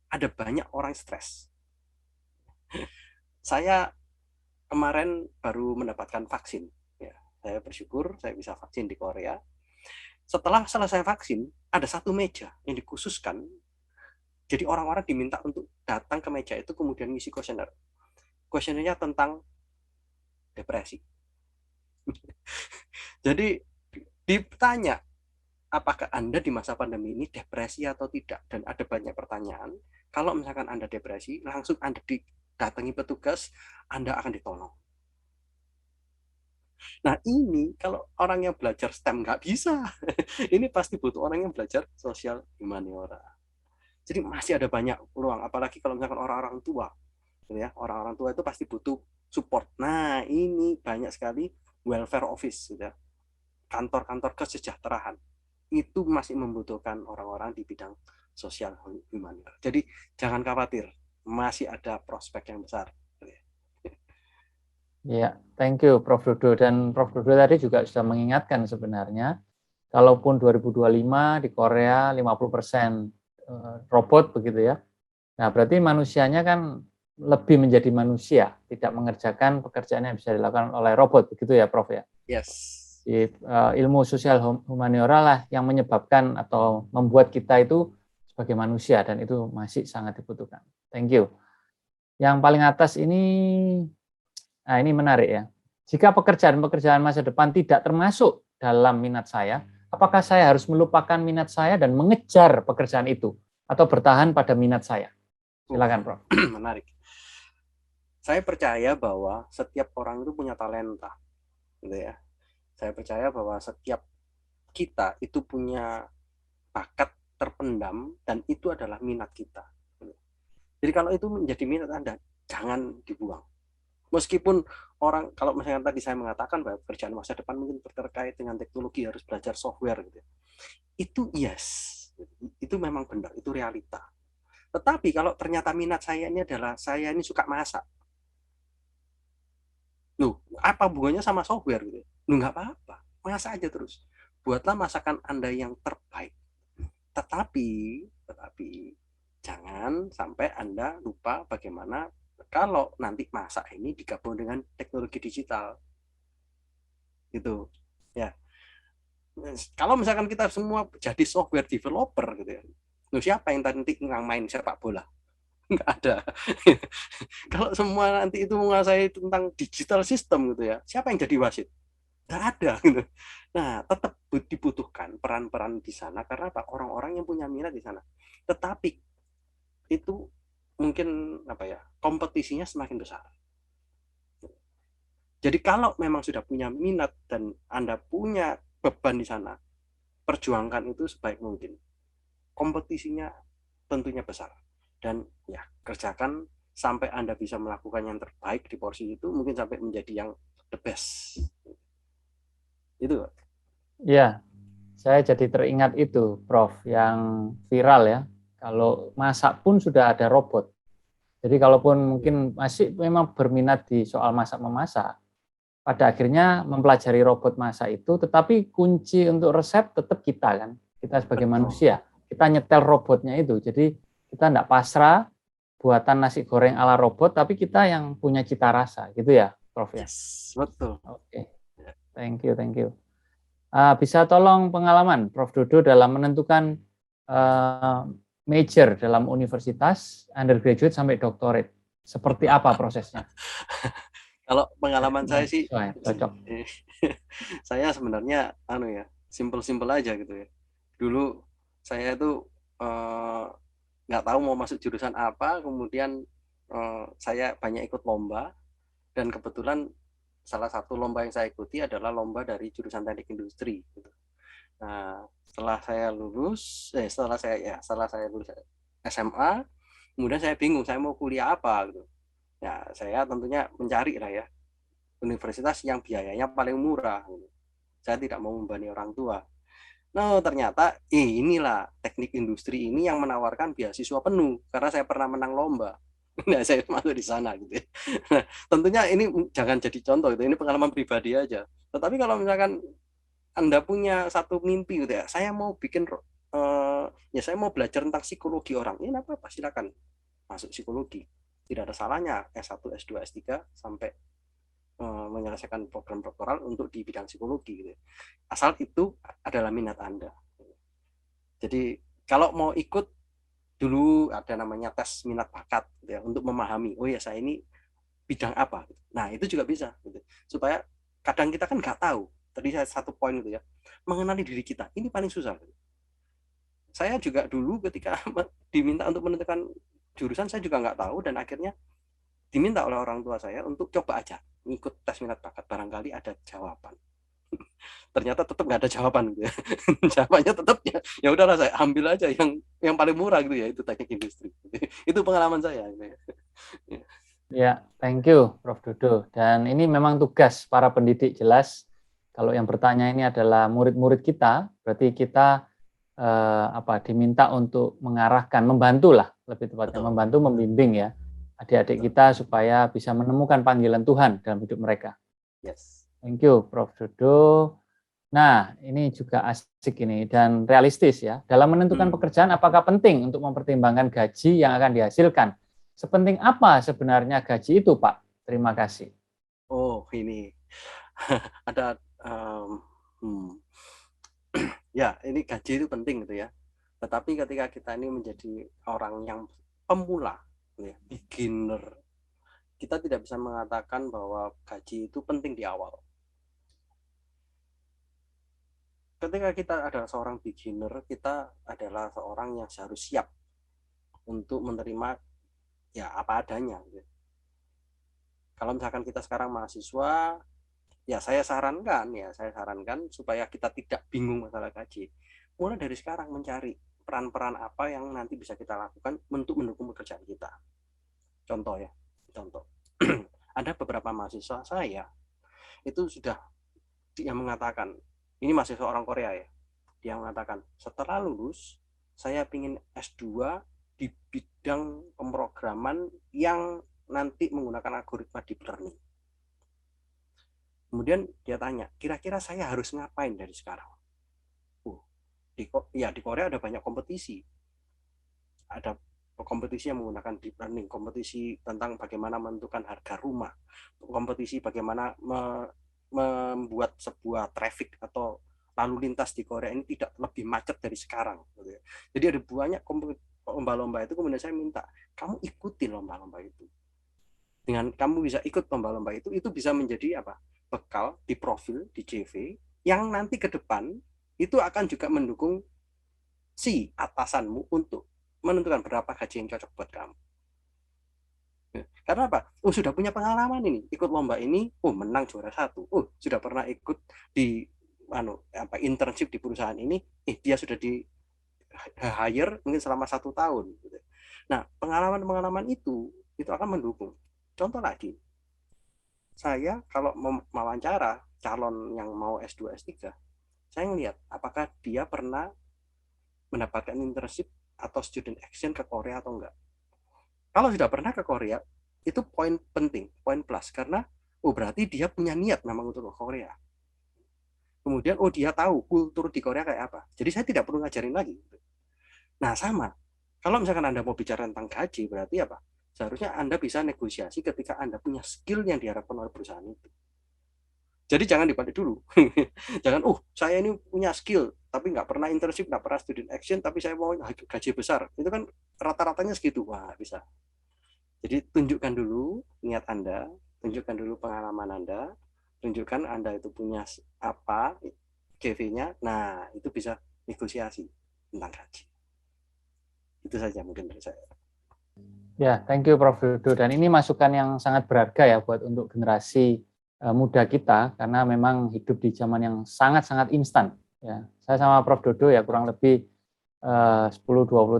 ada banyak orang stres. Saya kemarin baru mendapatkan vaksin. Ya, saya bersyukur saya bisa vaksin di Korea. Setelah selesai vaksin, ada satu meja yang dikhususkan. Jadi orang-orang diminta untuk datang ke meja itu kemudian ngisi kuesioner. Kuesionernya tentang depresi. Jadi ditanya, apakah Anda di masa pandemi ini depresi atau tidak? Dan ada banyak pertanyaan. Kalau misalkan Anda depresi, langsung Anda didatangi petugas, Anda akan ditolong. Nah ini kalau orang yang belajar STEM nggak bisa. Ini pasti butuh orang yang belajar sosial humaniora. Jadi masih ada banyak ruang, apalagi kalau misalkan orang-orang tua, gitu ya, orang-orang tua itu pasti butuh support. Nah ini banyak sekali welfare office, gitu ya, kantor-kantor kesejahteraan itu masih membutuhkan orang-orang di bidang sosial humaniora. Jadi jangan khawatir, masih ada prospek yang besar. Ya, thank you Prof. Dodo. Dan Prof. Dodo tadi juga sudah mengingatkan sebenarnya, kalaupun 2025 di Korea 50% robot begitu ya. Nah, berarti manusianya kan lebih menjadi manusia, tidak mengerjakan pekerjaan yang bisa dilakukan oleh robot, begitu ya Prof ya? Yes. Ilmu sosial humaniora lah yang menyebabkan atau membuat kita itu sebagai manusia, dan itu masih sangat dibutuhkan. Thank you. Yang paling atas ini, nah ini menarik ya. Jika pekerjaan-pekerjaan masa depan tidak termasuk dalam minat saya, apakah saya harus melupakan minat saya dan mengejar pekerjaan itu atau bertahan pada minat saya? Silakan, Prof. Menarik. Saya percaya bahwa setiap orang itu punya talenta, gitu ya. Saya percaya bahwa setiap kita itu punya bakat terpendam dan itu adalah minat kita. Jadi kalau itu menjadi minat Anda, jangan dibuang. Meskipun orang, kalau misalnya tadi saya mengatakan bahwa pekerjaan masa depan mungkin terkait dengan teknologi, harus belajar software gitu. Itu yes, itu memang benar, itu realita. Tetapi kalau ternyata minat saya ini adalah saya ini suka masak, loh apa hubungannya sama software gitu? Loh nggak apa-apa, masak aja terus. Buatlah masakan Anda yang terbaik. Tetapi jangan sampai Anda lupa bagaimana kalau nanti masak ini digabung dengan teknologi digital. Gitu. Ya. Kalau misalkan kita semua jadi software developer gitu ya. Loh, siapa yang nanti main sepak bola? Nggak ada. Kalau semua nanti itu menguasai tentang digital system gitu ya, siapa yang jadi wasit? Nggak ada gitu. Nah, tetap dibutuhkan peran-peran di sana karena apa? Orang-orang yang punya minat di sana. Tetapi itu mungkin apa ya? Kompetisinya semakin besar. Jadi kalau memang sudah punya minat dan Anda punya beban di sana, perjuangkan itu sebaik mungkin. Kompetisinya tentunya besar. Dan ya, kerjakan sampai Anda bisa melakukan yang terbaik di porsi itu, mungkin sampai menjadi yang the best. Itu. Ya, saya jadi teringat itu, Prof, yang viral ya. Kalau masak pun sudah ada robot. Jadi kalaupun mungkin masih memang berminat di soal masak-memasak, pada akhirnya mempelajari robot masak itu, tetapi kunci untuk resep tetap kita kan. Kita sebagai manusia, kita nyetel robotnya itu. Jadi kita tidak pasrah buatan nasi goreng ala robot, tapi kita yang punya cita rasa, gitu ya, Prof ya. Yes, betul. Oke, thank you. Bisa tolong pengalaman Prof Dodo dalam menentukan major dalam universitas, undergraduate sampai doctorate. Seperti apa prosesnya? Kalau pengalaman saya sih, cocok. Saya sebenarnya simple aja gitu ya. Dulu saya itu nggak tahu mau masuk jurusan apa, kemudian saya banyak ikut lomba dan kebetulan salah satu lomba yang saya ikuti adalah lomba dari jurusan teknik industri. Gitu. Nah, setelah saya lulus SMA, kemudian saya bingung saya mau kuliah apa gitu. Ya, saya tentunya mencari lah ya universitas yang biayanya paling murah. Gitu. Saya tidak mau membebani orang tua. Nah, ternyata inilah teknik industri ini yang menawarkan beasiswa penuh karena saya pernah menang lomba. Nah, saya masuk di sana gitu ya. Nah, tentunya ini jangan jadi contoh gitu. Ini pengalaman pribadi aja. Tetapi kalau misalkan Anda punya satu mimpi gitu ya, saya mau bikin ya saya mau belajar tentang psikologi orang. Ini apa-apa, silakan masuk psikologi. Tidak ada salahnya S1, S2, S3 sampai menyelesaikan program doktoral untuk di bidang psikologi gitu. Asal itu adalah minat Anda. Jadi kalau mau ikut dulu ada namanya tes minat bakat gitu ya, untuk memahami oh ya saya ini bidang apa. Nah itu juga bisa gitu. Supaya kadang kita kan nggak tahu. Tadi saya satu poin gitu ya, mengenali diri kita ini paling susah. Gitu. Saya juga dulu ketika diminta untuk menentukan jurusan saya juga nggak tahu dan akhirnya diminta oleh orang tua saya untuk coba aja ngikut tes minat bakat barangkali ada jawaban. Ternyata tetap nggak ada jawaban gitu ya. Jawabannya tetap ya udahlah saya ambil aja yang paling murah gitu ya, itu teknik industri. Itu pengalaman saya. Ya, thank you Prof. Dodo. Dan ini memang tugas para pendidik jelas. Kalau yang bertanya ini adalah murid-murid kita, berarti kita diminta untuk mengarahkan, membantulah lebih tepatnya, membantu membimbing ya adik-adik kita supaya bisa menemukan panggilan Tuhan dalam hidup mereka. Yes. Thank you Prof. Dodo. Nah, ini juga asik ini dan realistis ya. Dalam menentukan pekerjaan, apakah penting untuk mempertimbangkan gaji yang akan dihasilkan? Sepenting apa sebenarnya gaji itu, Pak? Terima kasih. Oh, ini ada ya, ini gaji itu penting gitu ya. Tetapi ketika kita ini menjadi orang yang pemula, ya, beginner, kita tidak bisa mengatakan bahwa gaji itu penting di awal. Ketika kita adalah seorang beginner, kita adalah seorang yang harus siap untuk menerima ya apa adanya. Gitu. Kalau misalkan kita sekarang mahasiswa, ya saya sarankan supaya kita tidak bingung masalah gaji. Mulai dari sekarang mencari peran-peran apa yang nanti bisa kita lakukan untuk mendukung pekerjaan kita. Contoh. Ada beberapa mahasiswa saya itu sudah dia mengatakan, ini mahasiswa orang Korea ya, dia mengatakan setelah lulus saya ingin S2 di bidang pemrograman yang nanti menggunakan algoritma deep learning. Kemudian dia tanya, kira-kira saya harus ngapain dari sekarang? Di Korea ada banyak kompetisi. Ada kompetisi yang menggunakan deep learning, kompetisi tentang bagaimana menentukan harga rumah, kompetisi bagaimana membuat sebuah traffic atau lalu lintas di Korea ini tidak lebih macet dari sekarang. Jadi ada banyak lomba-lomba itu, kemudian saya minta, kamu ikuti lomba-lomba itu. Dengan kamu bisa ikut lomba-lomba itu bisa menjadi apa? Bekal di profil, di CV, yang nanti ke depan itu akan juga mendukung si atasanmu untuk menentukan berapa gaji yang cocok buat kamu. Karena apa? Sudah punya pengalaman ini, ikut lomba ini, menang juara 1. Sudah pernah ikut di internship di perusahaan ini, dia sudah di hire mungkin selama 1 tahun. Nah, pengalaman-pengalaman itu akan mendukung. Contoh lagi, saya kalau mewawancara calon yang mau S2, S3, saya ngelihat apakah dia pernah mendapatkan internship atau student action ke Korea atau enggak. Kalau sudah pernah ke Korea, itu poin penting, poin plus, karena berarti dia punya niat memang untuk ke Korea. Kemudian dia tahu kultur di Korea kayak apa. Jadi saya tidak perlu ngajarin lagi. Nah sama, kalau misalkan Anda mau bicara tentang gaji, berarti apa? Seharusnya Anda bisa negosiasi ketika Anda punya skill yang diharapkan oleh perusahaan itu. Jadi jangan dibalik dulu. Jangan, saya ini punya skill, tapi nggak pernah internship, nggak pernah student action, tapi saya mau gaji besar. Itu kan rata-ratanya segitu. Wah, bisa. Jadi tunjukkan dulu niat Anda, tunjukkan dulu pengalaman Anda, tunjukkan Anda itu punya apa, CV-nya. Nah, itu bisa negosiasi tentang gaji. Itu saja mungkin dari saya. Ya, thank you Prof. Dodo. Dan ini masukan yang sangat berharga ya buat untuk generasi muda kita, karena memang hidup di zaman yang sangat-sangat instan. Ya, saya sama Prof. Dodo ya kurang lebih 10-20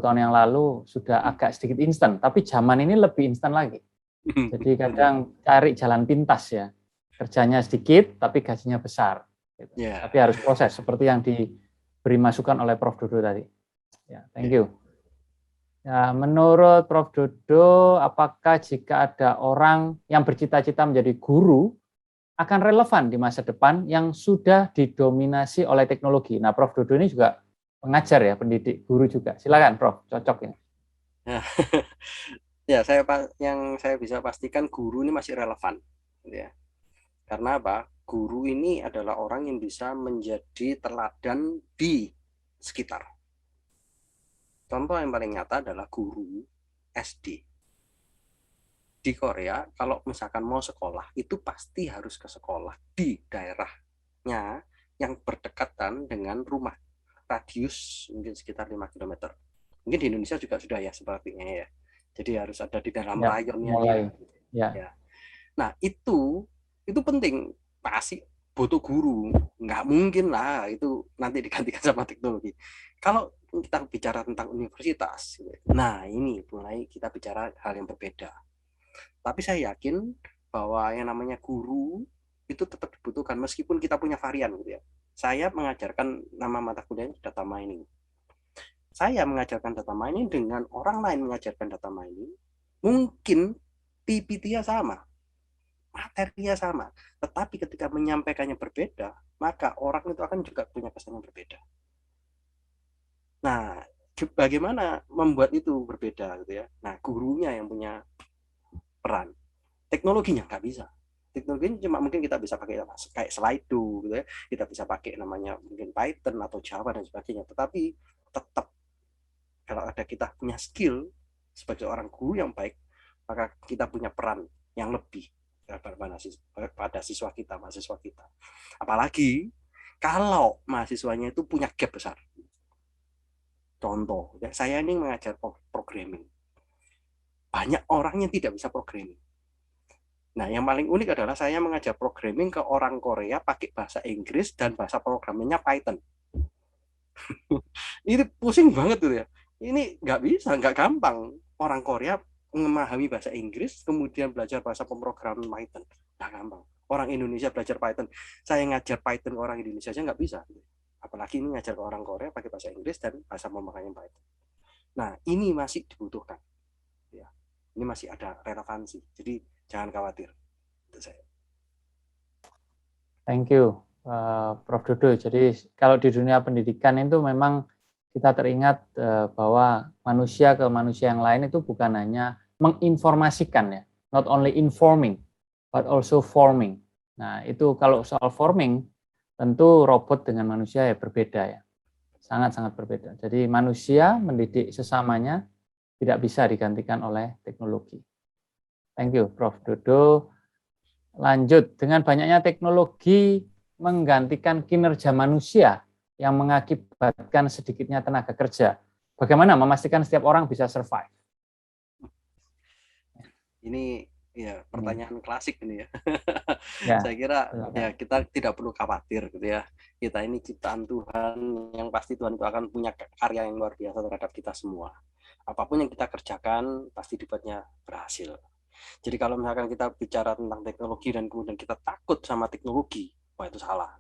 tahun yang lalu sudah agak sedikit instan, tapi zaman ini lebih instan lagi. Jadi kadang cari jalan pintas ya, kerjanya sedikit tapi gajinya besar. Gitu. Yeah. Tapi harus proses seperti yang diberi masukan oleh Prof. Dodo tadi. Ya, thank you. Ya, menurut Prof. Dodo, apakah jika ada orang yang bercita-cita menjadi guru akan relevan di masa depan yang sudah didominasi oleh teknologi? Nah, Prof. Dodo ini juga pengajar ya, pendidik guru juga. Silakan, Prof. Cocok ini. Ya, yang saya bisa pastikan guru ini masih relevan, ya. Karena apa? Guru ini adalah orang yang bisa menjadi teladan di sekitar. Contoh yang paling nyata adalah guru SD. Di Korea, kalau misalkan mau sekolah, itu pasti harus ke sekolah di daerahnya yang berdekatan dengan rumah. Radius mungkin sekitar 5 km. Mungkin di Indonesia juga sudah ya sepertinya ya. Jadi harus ada di dalam rayonnya dia. Ya. Nah, itu penting. Pasti butuh guru. Nggak mungkin lah itu nanti digantikan sama teknologi. Kalau kita bicara tentang universitas, nah ini mulai kita bicara hal yang berbeda. Tapi saya yakin bahwa yang namanya guru itu tetap dibutuhkan meskipun kita punya varian gitu ya. Saya mengajarkan nama mata kuliah data mining. Saya mengajarkan data mining dengan orang lain mengajarkan data mining, mungkin PPT-nya sama, materinya sama, tetapi ketika menyampaikannya berbeda, maka orang itu akan juga punya kesan yang berbeda. Nah, bagaimana membuat itu berbeda gitu ya? Nah, gurunya yang punya peran. Teknologinya nggak bisa. Teknologinya cuma mungkin kita bisa pakai kayak Slido gitu ya. Kita bisa pakai namanya mungkin Python atau Java dan sebagainya. Tetapi tetap kalau ada kita punya skill sebagai orang guru yang baik, maka kita punya peran yang lebih pada siswa kita, mahasiswa kita. Apalagi kalau mahasiswanya itu punya gap besar. Contoh, ya, saya ini mengajar programming. Banyak orang yang tidak bisa programming. Nah, yang paling unik adalah saya mengajar programming ke orang Korea pakai bahasa Inggris dan bahasa programmingnya Python. Ini pusing banget tuh ya. Ini nggak bisa, nggak gampang. Orang Korea memahami bahasa Inggris, kemudian belajar bahasa pemrograman Python. Nggak gampang. Orang Indonesia belajar Python. Saya ngajar Python ke orang Indonesia aja nggak bisa. Apalagi ini ngajar ke orang Korea pakai bahasa Inggris dan bahasa pemrograman Python. Nah, ini masih dibutuhkan. Ya. Ini masih ada relevansi. Jadi, jangan khawatir. Itu saya. Thank you, Prof. Dodo. Jadi kalau di dunia pendidikan itu memang kita teringat bahwa manusia ke manusia yang lain itu bukan hanya menginformasikan ya, not only informing, but also forming. Nah itu kalau soal forming, tentu robot dengan manusia ya berbeda ya, sangat-sangat berbeda. Jadi manusia mendidik sesamanya tidak bisa digantikan oleh teknologi. Thank you, Prof. Dodo. Lanjut, dengan banyaknya teknologi menggantikan kinerja manusia yang mengakibatkan sedikitnya tenaga kerja. Bagaimana memastikan setiap orang bisa survive? Ini ya pertanyaan klasik ini ya. Ya. Saya kira ya kita tidak perlu khawatir gitu ya. Kita ini ciptaan Tuhan yang pasti Tuhan itu akan punya karya yang luar biasa terhadap kita semua. Apapun yang kita kerjakan pasti dibuatnya berhasil. Jadi kalau misalkan kita bicara tentang teknologi dan kemudian kita takut sama teknologi, wah itu salah.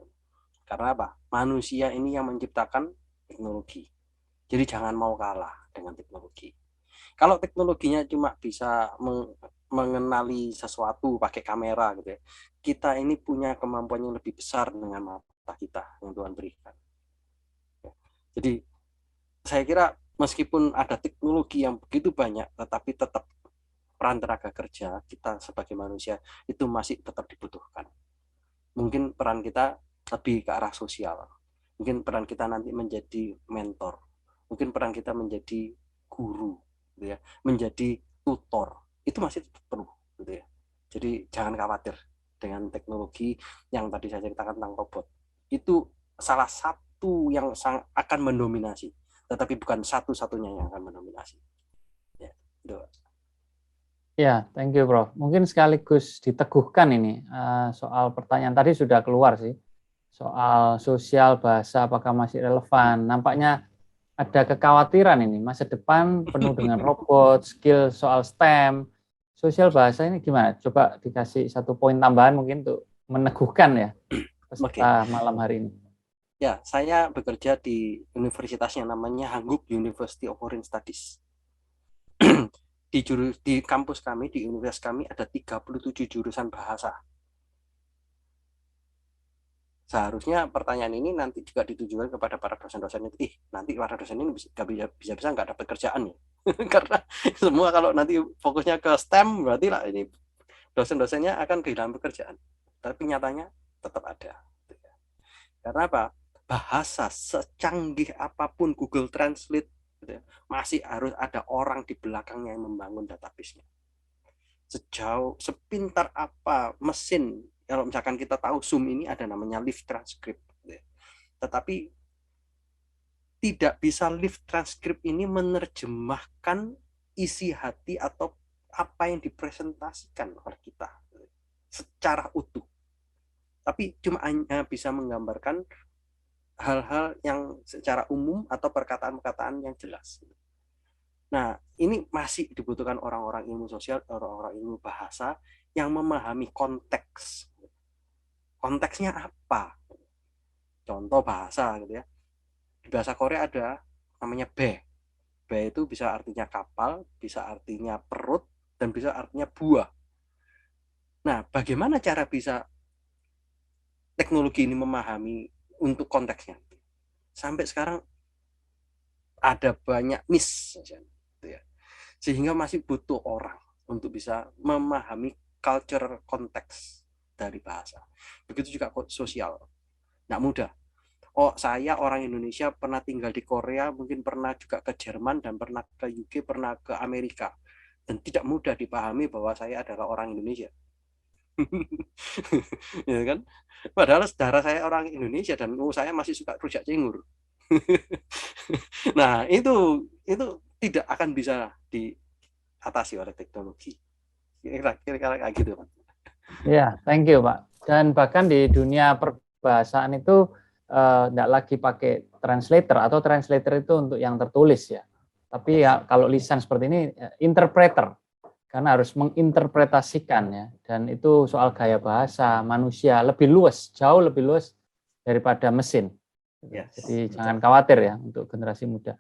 Karena apa? Manusia ini yang menciptakan teknologi. Jadi jangan mau kalah dengan teknologi. Kalau teknologinya cuma bisa mengenali sesuatu pakai kamera gitu ya, kita ini punya kemampuan yang lebih besar dengan mata kita yang Tuhan berikan. Jadi saya kira meskipun ada teknologi yang begitu banyak, tetapi tetap peran tenaga kerja kita sebagai manusia itu masih tetap dibutuhkan. Mungkin peran kita lebih ke arah sosial. Mungkin peran kita nanti menjadi mentor. Mungkin peran kita menjadi guru, gitu ya, menjadi tutor. Itu masih tetap perlu, gitu ya. Jadi jangan khawatir dengan teknologi yang tadi saya ceritakan tentang robot. Itu salah satu yang akan mendominasi, tetapi bukan satu-satunya yang akan mendominasi. Ya, itu. Ya, thank you, Prof. Mungkin sekaligus diteguhkan ini soal pertanyaan tadi sudah keluar sih. Soal sosial bahasa apakah masih relevan? Nampaknya ada kekhawatiran ini masa depan penuh dengan robot, skill soal STEM, sosial bahasa ini gimana? Coba dikasih satu poin tambahan mungkin untuk meneguhkan ya peserta malam hari ini. Ya, saya bekerja di universitas yang namanya Hanguk University of Foreign Studies. Di kampus kami, di universitas kami ada 37 jurusan bahasa. Seharusnya pertanyaan ini nanti juga ditujukan kepada para dosen-dosen itu. Nanti para dosen ini bisa nggak dapat kerjaan ya? Karena semua kalau nanti fokusnya ke STEM, berarti lah ini dosen-dosennya akan kehilangan pekerjaan. Tapi nyatanya tetap ada. Karena apa? Bahasa secanggih apapun Google Translate masih harus ada orang di belakangnya yang membangun database-nya. Sepintar apa mesin, kalau misalkan kita tahu Zoom ini ada namanya live transcript, tetapi tidak bisa live transcript ini menerjemahkan isi hati atau apa yang dipresentasikan oleh kita secara utuh, tapi cuma hanya bisa menggambarkan hal-hal yang secara umum atau perkataan-perkataan yang jelas. Nah, ini masih dibutuhkan orang-orang ilmu sosial, orang-orang ilmu bahasa yang memahami konteks. Konteksnya apa? Contoh bahasa gitu ya. Di bahasa Korea ada namanya bae. Bae itu bisa artinya kapal, bisa artinya perut, dan bisa artinya buah. Nah, bagaimana cara bisa teknologi ini memahami untuk konteksnya? Sampai sekarang ada banyak miss, sehingga masih butuh orang untuk bisa memahami culture konteks dari bahasa. Begitu juga sosial. Nggak mudah. Oh, saya orang Indonesia pernah tinggal di Korea, mungkin pernah juga ke Jerman, dan pernah ke UK, pernah ke Amerika. Dan tidak mudah dipahami bahwa saya adalah orang Indonesia. Ya kan? Padahal saudara saya orang Indonesia dan saya masih suka rujak cingur. Nah, itu tidak akan bisa diatasi oleh teknologi. Kira-kira kayak gitu, Pak. Ya, thank you, Pak. Dan bahkan di dunia perbahasaan itu tidak lagi pakai translator, atau translator itu untuk yang tertulis ya. Tapi ya kalau lisan seperti ini interpreter, karena harus menginterpretasikan ya. Dan itu soal gaya bahasa manusia lebih luas, jauh lebih luas daripada mesin. Yes, jadi betul. Jangan khawatir ya untuk generasi muda.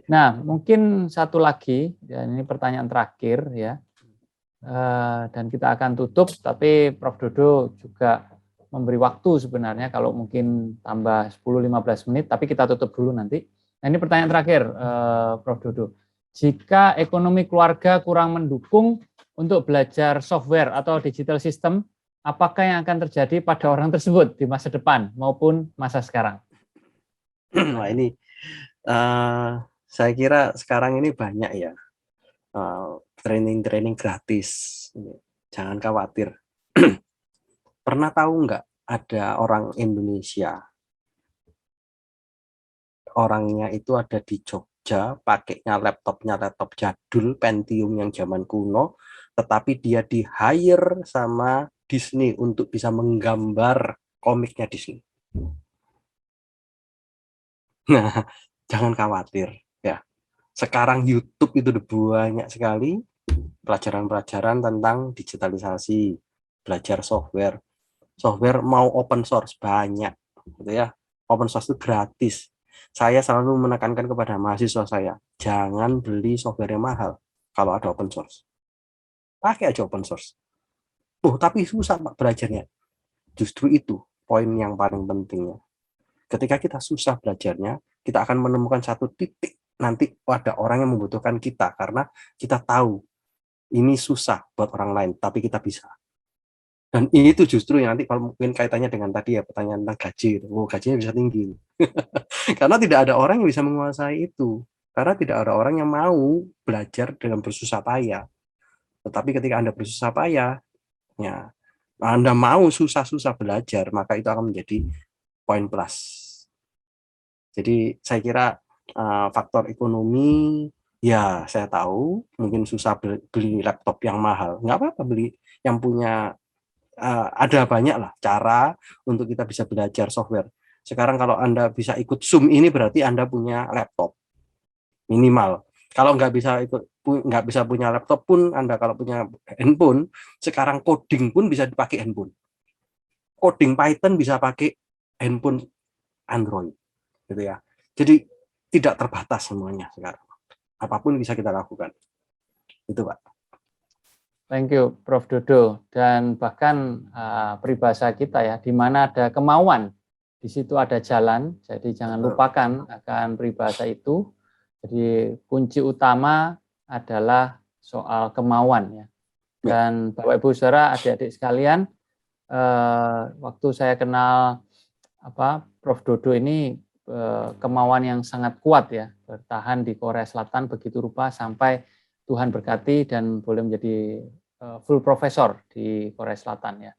Nah, mungkin satu lagi, dan ini pertanyaan terakhir ya. Dan kita akan tutup, tapi Prof. Dodo juga memberi waktu sebenarnya kalau mungkin tambah 10-15 menit, tapi kita tutup dulu nanti. Nah, ini pertanyaan terakhir, Prof. Dodo. Jika ekonomi keluarga kurang mendukung untuk belajar software atau digital system, apakah yang akan terjadi pada orang tersebut di masa depan maupun masa sekarang? Nah, ini saya kira sekarang ini banyak ya training gratis. Jangan khawatir. Pernah tahu nggak ada orang Indonesia, orangnya itu ada di Jogja, pakainya laptop jadul Pentium yang zaman kuno, tetapi dia di hire sama Disney untuk bisa menggambar komiknya Disney. Nah, jangan khawatir ya. Sekarang YouTube itu udah banyak sekali pelajaran-pelajaran tentang digitalisasi, belajar software. Software mau open source banyak, gitu ya. Open source itu gratis. Saya selalu menekankan kepada mahasiswa saya, jangan beli software yang mahal kalau ada open source. Pakai aja open source. Tapi susah Pak belajarnya. Justru itu poin yang paling pentingnya. Ketika kita susah belajarnya, kita akan menemukan satu titik nanti ada orang yang membutuhkan kita karena kita tahu ini susah buat orang lain, tapi kita bisa. Dan itu justru yang nanti kalau mungkin kaitannya dengan tadi ya pertanyaan tentang gaji, gajinya bisa tinggi. Karena tidak ada orang yang bisa menguasai itu. Karena tidak ada orang yang mau belajar dengan bersusah payah. Tetapi ketika Anda bersusah payah, ya, Anda mau susah-susah belajar, maka itu akan menjadi poin plus. Jadi saya kira faktor ekonomi, Ya, saya tahu mungkin susah beli laptop yang mahal. Nggak apa-apa beli yang punya, ada banyak lah cara untuk kita bisa belajar software. Sekarang kalau Anda bisa ikut Zoom ini berarti Anda punya laptop minimal. Kalau nggak bisa punya laptop pun, Anda kalau punya handphone, sekarang coding pun bisa dipakai handphone. Coding Python bisa pakai handphone Android, gitu ya. Jadi tidak terbatas semuanya sekarang. Apapun bisa kita lakukan. Itu, Pak. Thank you, Prof. Dodo. Dan bahkan peribahasa kita ya, di mana ada kemauan, di situ ada jalan. Jadi jangan lupakan akan peribahasa itu. Jadi kunci utama adalah soal kemauan ya. Dan Bapak Ibu Saudara, adik-adik sekalian, waktu saya kenal Prof. Dodo ini kemauan yang sangat kuat ya, bertahan di Korea Selatan begitu rupa sampai Tuhan berkati dan boleh menjadi full profesor di Korea Selatan ya.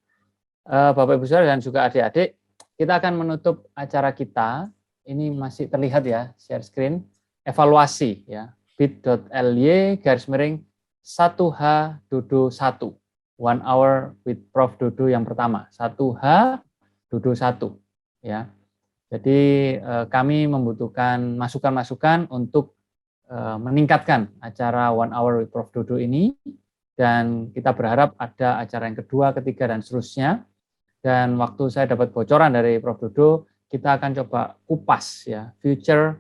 Bapak Ibu Saudara dan juga adik-adik, kita akan menutup acara kita. Ini masih terlihat ya, share screen, evaluasi ya, bit.ly/1H Dodo 1. 1 hour with Prof. Dodo yang pertama, 1H Dodo 1 ya. Jadi kami membutuhkan masukan-masukan untuk meningkatkan acara 1 hour with Prof. Dodo ini, dan kita berharap ada acara yang kedua, ketiga, dan seterusnya. Dan waktu saya dapat bocoran dari Prof. Dodo, kita akan coba kupas ya, future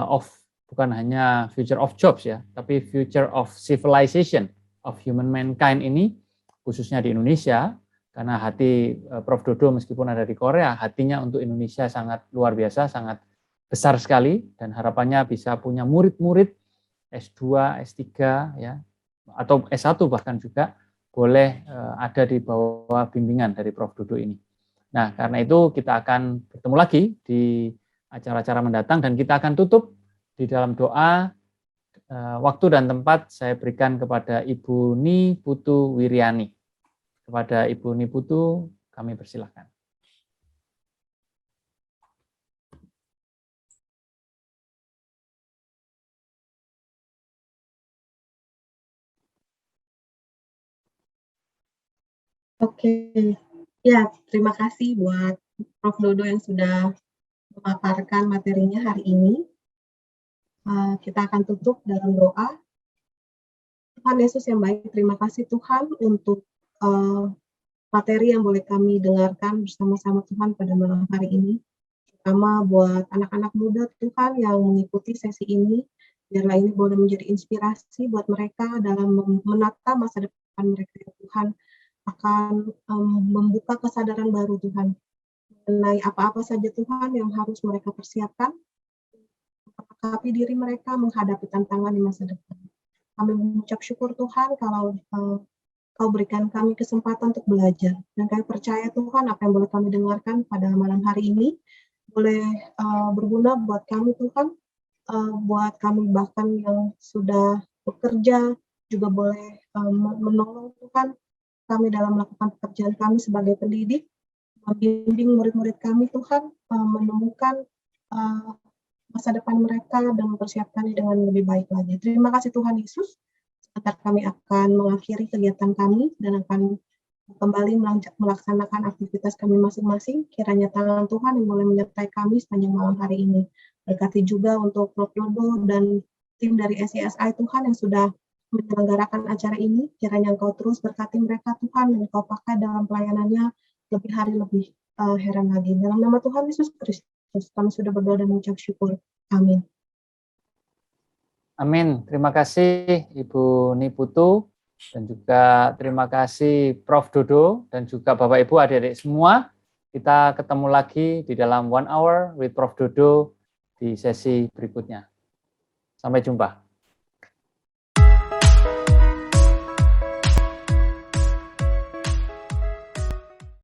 of, bukan hanya future of jobs ya, tapi future of civilization of human mankind ini, khususnya di Indonesia, karena hati Prof. Dodo meskipun ada di Korea, hatinya untuk Indonesia sangat luar biasa, sangat besar sekali, dan harapannya bisa punya murid-murid S2, S3 ya, atau S1 bahkan juga boleh ada di bawah bimbingan dari Prof. Dodo ini. Nah, karena itu kita akan bertemu lagi di acara-acara mendatang, dan kita akan tutup di dalam doa. Waktu dan tempat saya berikan kepada Ibu Ni Putu Wiriani. Kepada Ibu Ni Putu, kami persilahkan. Oke, ya terima kasih buat Prof. Dodo yang sudah memaparkan materinya hari ini. Kita akan tutup dalam doa. Tuhan Yesus yang baik, terima kasih Tuhan untuk materi yang boleh kami dengarkan bersama-sama Tuhan pada malam hari ini. Terutama buat anak-anak muda Tuhan yang mengikuti sesi ini, biarlah ini boleh menjadi inspirasi buat mereka dalam menata masa depan mereka ya Tuhan, akan membuka kesadaran baru Tuhan mengenai apa-apa saja Tuhan yang harus mereka persiapkan, melengkapi diri mereka menghadapi tantangan di masa depan. Kami mengucap syukur Tuhan kalau Kau berikan kami kesempatan untuk belajar, dan kami percaya Tuhan apa yang boleh kami dengarkan pada malam hari ini boleh berguna buat kami Tuhan, buat kami bahkan yang sudah bekerja juga boleh menolong Tuhan kami dalam melakukan pekerjaan kami sebagai pendidik, membimbing murid-murid kami Tuhan menemukan masa depan mereka dan mempersiapkannya dengan lebih baik lagi. Terima kasih Tuhan Yesus. Sebentar kami akan mengakhiri kegiatan kami dan akan kembali melaksanakan aktivitas kami masing-masing. Kiranya tangan Tuhan yang boleh menyertai kami sepanjang malam hari ini. Berkati juga untuk Prof. Dodo dan tim dari SCSI Tuhan yang sudah menyelenggarakan acara ini. Kiranya Engkau terus berkati mereka Tuhan, dan Engkau pakai dalam pelayanannya lebih hari lebih heran lagi. Dalam nama Tuhan Yesus Kristus kami sudah berdoa dan mengucap syukur. Amin. Amin. Terima kasih Ibu Ni Putu, dan juga terima kasih Prof. Dodo, dan juga Bapak Ibu adik-adik semua. Kita ketemu lagi di dalam 1 hour with Prof. Dodo di sesi berikutnya. Sampai jumpa.